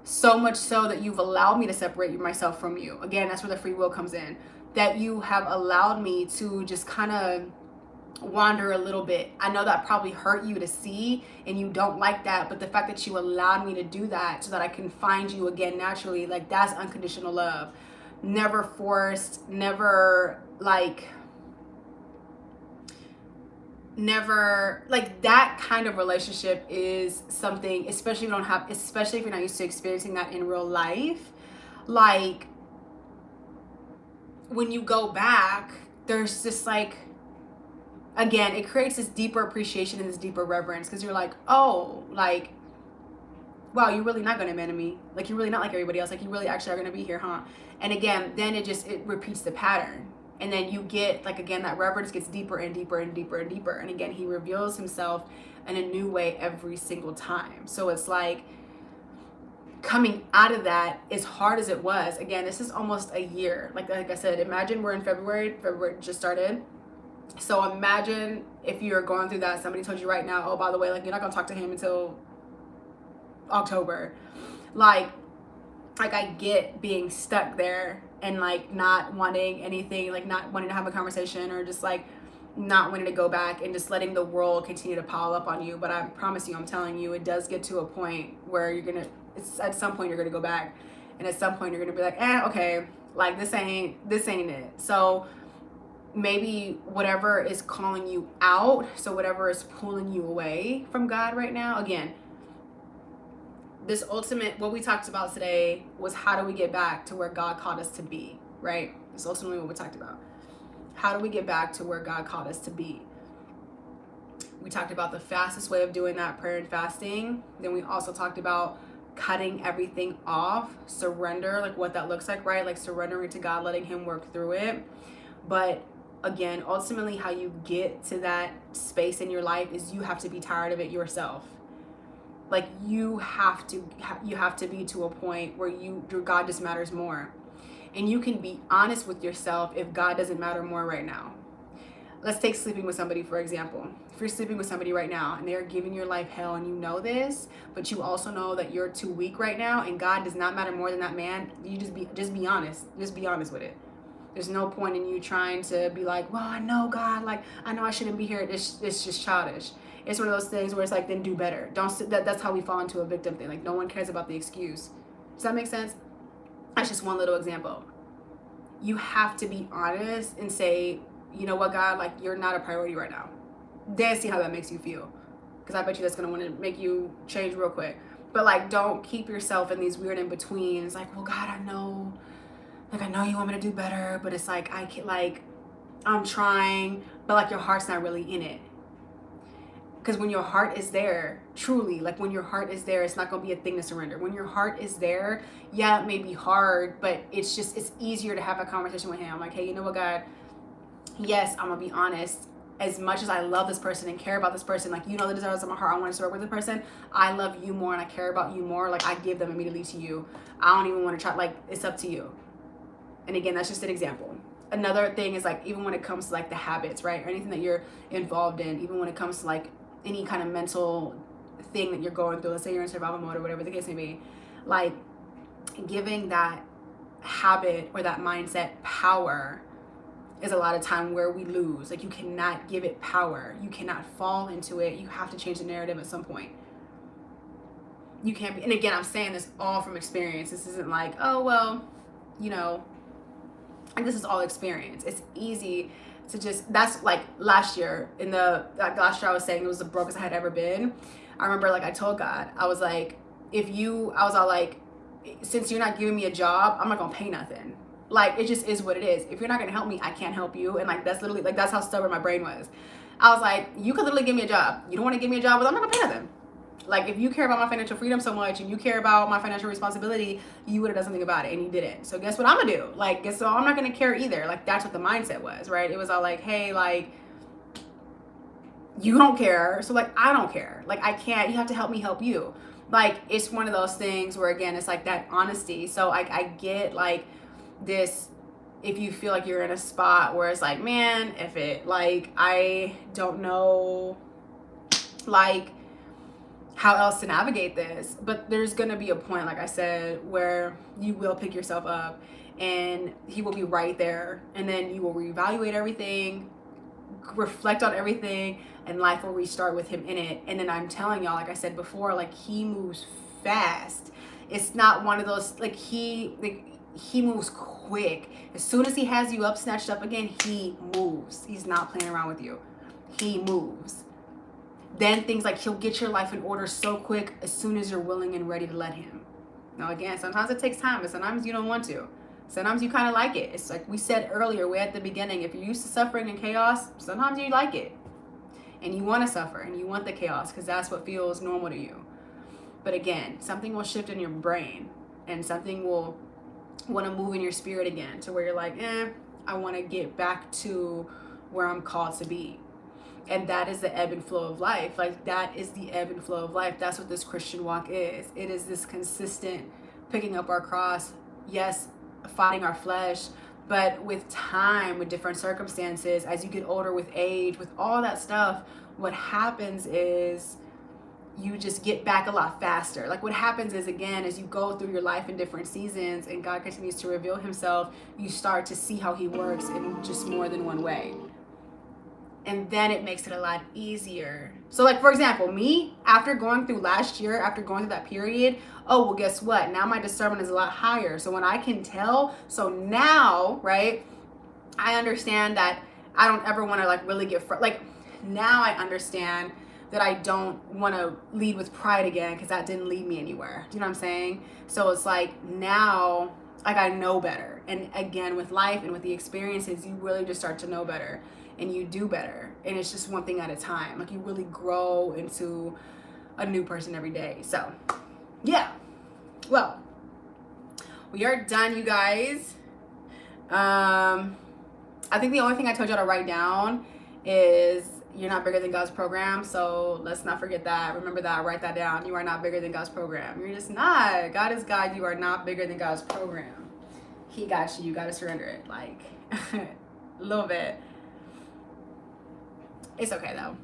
So much so that you've allowed me to separate myself from you. Again, that's where the free will comes in. That you have allowed me to just kind of wander a little bit. I know that probably hurt you to see and you don't like that, but the fact that you allowed me to do that so that I can find you again naturally, like that's unconditional love. Never forced, never like that kind of relationship is something, especially if you're not used to experiencing that in real life. Like when you go back, there's just like, again, it creates this deeper appreciation and this deeper reverence because you're like, oh, like, wow, you're really not gonna abandon me. Like you're really not like everybody else. Like you really actually are gonna be here, huh? And again, then it repeats the pattern. And then you get, like, again, that reverence gets deeper and deeper and deeper and deeper. And again, he reveals himself in a new way every single time. So it's like coming out of that, as hard as it was, again, this is almost a year. Like I said, imagine we're in February just started. So imagine if you're going through that, somebody told you right now, oh, by the way, like, you're not gonna talk to him until October. Like I get being stuck there and like not wanting anything, like not wanting to have a conversation, or just like not wanting to go back and just letting the world continue to pile up on you. But I promise you, I'm telling you, it does get to a point where it's at some point you're gonna go back, and at some point you're gonna be like, okay, like this ain't it. So maybe whatever is calling you out, so whatever is pulling you away from God right now, again, this ultimate, what we talked about today was how do we get back to where God called us to be, right? That's ultimately what we talked about. How do we get back to where God called us to be? We talked about the fastest way of doing that, prayer and fasting. Then we also talked about cutting everything off, surrender, like what that looks like, right? Like surrendering to God, letting him work through it. But again, ultimately how you get to that space in your life is you have to be tired of it yourself. Like you have to be to a point where your God just matters more. And you can be honest with yourself if God doesn't matter more right now. Let's take sleeping with somebody, for example. If you're sleeping with somebody right now and they're giving your life hell, and you know this, but you also know that you're too weak right now and God does not matter more than that man, you just be honest. Just be honest with it. There's no point in you trying to be like, well, I know God, like I know I shouldn't be here. It's just childish. It's one of those things where it's like, then do better. That's how we fall into a victim thing. Like no one cares about the excuse. Does that make sense? That's just one little example. You have to be honest and say, you know what, God, like you're not a priority right now. Then see how that makes you feel. Because I bet you that's going to want to make you change real quick. But like, don't keep yourself in these weird in-betweens. Like, well, God, I know you want me to do better, but it's like, I can't, like, I'm trying, but like your heart's not really in it. Because when your heart is there, truly, like when your heart is there, it's not going to be a thing to surrender. When your heart is there, yeah, it may be hard, but it's easier to have a conversation with him. I'm like, hey, you know what, God? Yes, I'm going to be honest. As much as I love this person and care about this person, like, you know the desires of my heart, I want to work with the person. I love you more and I care about you more. Like, I give them immediately to you. I don't even want to try, like, it's up to you. And again, that's just an example. Another thing is like, even when it comes to like the habits, right? Or anything that you're involved in, even when it comes to like any kind of mental thing that you're going through, let's say you're in survival mode or whatever the case may be, like giving that habit or that mindset power is a lot of time where we lose. Like you cannot give it power. You cannot fall into it. You have to change the narrative at some point. You can't be, and again, I'm saying this all from experience. This isn't like, oh, well, you know, and this is all experience. It's easy to just, that's like last year last year I was saying it was the brokest I had ever been. I remember like I told God, I was like, I was all like, since you're not giving me a job, I'm not gonna pay nothing. Like, it just is what it is. If you're not gonna help me, I can't help you. And like, that's literally, like, that's how stubborn my brain was. I was like, you could literally give me a job. You don't wanna give me a job, well, I'm not gonna pay nothing. Like, if you care about my financial freedom so much and you care about my financial responsibility, you would have done something about it, and you didn't. So guess what I'm gonna do? Like, so I'm not gonna care either. Like, that's what the mindset was, right? It was all like, hey, like, you don't care, so like, I don't care. Like, I can't, you have to help me help you. Like, it's one of those things where, again, it's like that honesty. So I get like this, if you feel like you're in a spot where it's like, man, if it, like, I don't know, like, how else to navigate this. But there's gonna be a point, like I said, where you will pick yourself up and he will be right there, and then you will reevaluate everything, reflect on everything, and life will restart with him in it. And then I'm telling y'all, like I said before, like he moves fast. It's not one of those, like he moves quick. As soon as he has you up, snatched up again, he moves. He's not playing around with you. He moves. Then things like he'll get your life in order so quick as soon as you're willing and ready to let him. Now again, sometimes it takes time, but sometimes you don't want to. Sometimes you kind of like it. It's like we said earlier, way at the beginning, if you're used to suffering and chaos, sometimes you like it. And you want to suffer and you want the chaos because that's what feels normal to you. But again, something will shift in your brain and something will want to move in your spirit again to where you're like, I want to get back to where I'm called to be. And that is the ebb and flow of life. Like, that is the ebb and flow of life. That's what this Christian walk is. It is this consistent picking up our cross, yes, fighting our flesh, but with time, with different circumstances, as you get older, with age, with all that stuff, what happens is you just get back a lot faster. Like, what happens is, again, as you go through your life in different seasons and God continues to reveal himself, you start to see how he works in just more than one way. And then it makes it a lot easier. So, like, for example, me, after going through last year, after going through that period, oh, well, guess what? Now my discernment is a lot higher. So when I can tell, so now, right, I understand that I don't ever want to, like, really get, like, now I understand that I don't want to lead with pride again, because that didn't lead me anywhere. Do you know what I'm saying? So it's like, now, like, I know better. And again, with life and with the experiences, you really just start to know better. And you do better, and it's just one thing at a time. Like, you really grow into a new person every day. So yeah, well, we are done, you guys. I think the only thing I told y'all to write down is you're not bigger than God's program. So let's not forget that. Remember that. Write that down. You are not bigger than God's program. You're just not. God is God. You are not bigger than God's program. He got you. You got to surrender it, like a little bit. It's okay though.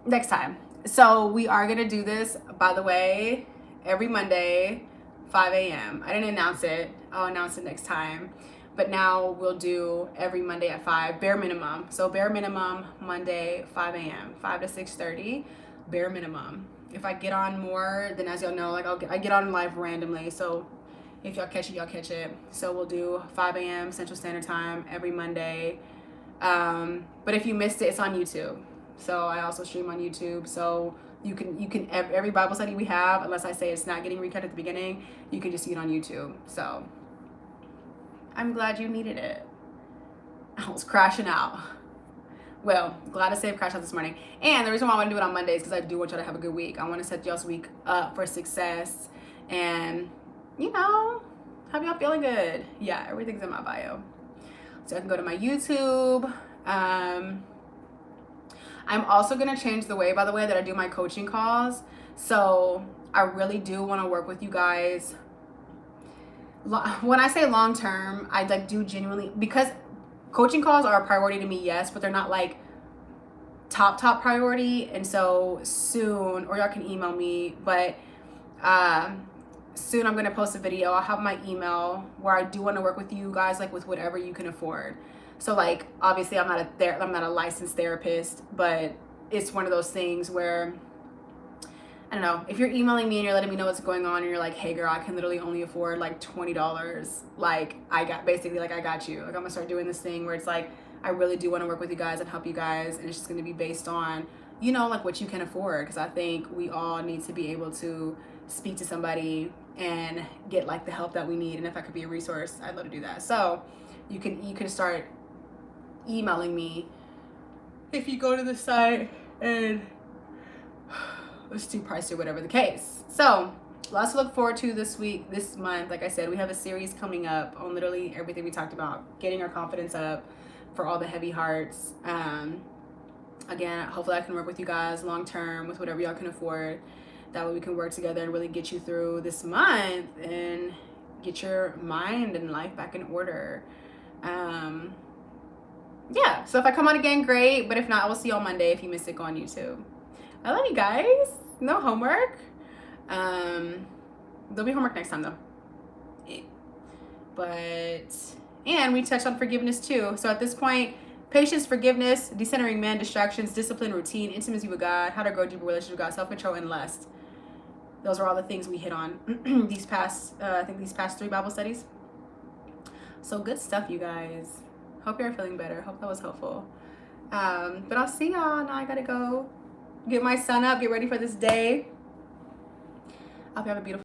Next time. So we are going to do this, by the way, every Monday, 5 a.m. I didn't announce it. I'll announce it next time. But now we'll do every Monday at 5, bare minimum. So bare minimum, Monday, 5 a.m., 5 to 6:30, bare minimum. If I get on more, then as y'all know, like, I get on live randomly. So if y'all catch it, y'all catch it. So we'll do 5 a.m. Central Standard Time every Monday. But if you missed it, it's on YouTube. So I also stream on YouTube. So you can every Bible study we have, unless I say it's not getting recut at the beginning, you can just see it on YouTube. So I'm glad you needed it. I was crashing out. Well, glad to say I crashed out this morning. And the reason why I want to do it on Mondays is because I do want y'all to have a good week. I want to set y'all's week up for success, and, you know, have y'all feeling good. Yeah, everything's in my bio. So I can go to my YouTube. I'm also going to change the way, by the way, that I do my coaching calls. So I really do want to work with you guys. When I say long term, I like do genuinely, because coaching calls are a priority to me, yes, but they're not like top priority. And so soon, or y'all can email me, but soon I'm going to post a video. I'll have my email where I do want to work with you guys, like, with whatever you can afford. So, like, obviously I'm not a licensed therapist, but it's one of those things where, I don't know, if you're emailing me and you're letting me know what's going on and you're like, hey girl, I can literally only afford like $20, like, I got you. Like, I'm gonna start doing this thing where it's like, I really do want to work with you guys and help you guys, and it's just going to be based on, you know, like, what you can afford, because I think we all need to be able to speak to somebody and get, like, the help that we need. And if I could be a resource, I'd love to do that. So you can start emailing me if you go to the site, and it's too pricey, whatever the case. So lots to look forward to this month. Like I said, we have a series coming up on literally everything we talked about, getting our confidence up for all the heavy hearts. Again, hopefully I can work with you guys long term with whatever y'all can afford. That way we can work together and really get you through this month and get your mind and life back in order. Yeah, so if I come on again, great. But if not, I will see you on Monday. If you missed it, go on YouTube. I love you guys. No homework. There'll be homework next time though. And we touched on forgiveness too. So at this point, patience, forgiveness, decentering men, distractions, discipline, routine, intimacy with God, how to grow deeper relationship with God, self-control, and lust. Those are all the things we hit on these past 3 Bible studies. So good stuff, you guys. Hope you're feeling better. Hope that was helpful. But I'll see y'all. Now I gotta go get my son up, get ready for this day. I hope you have a beautiful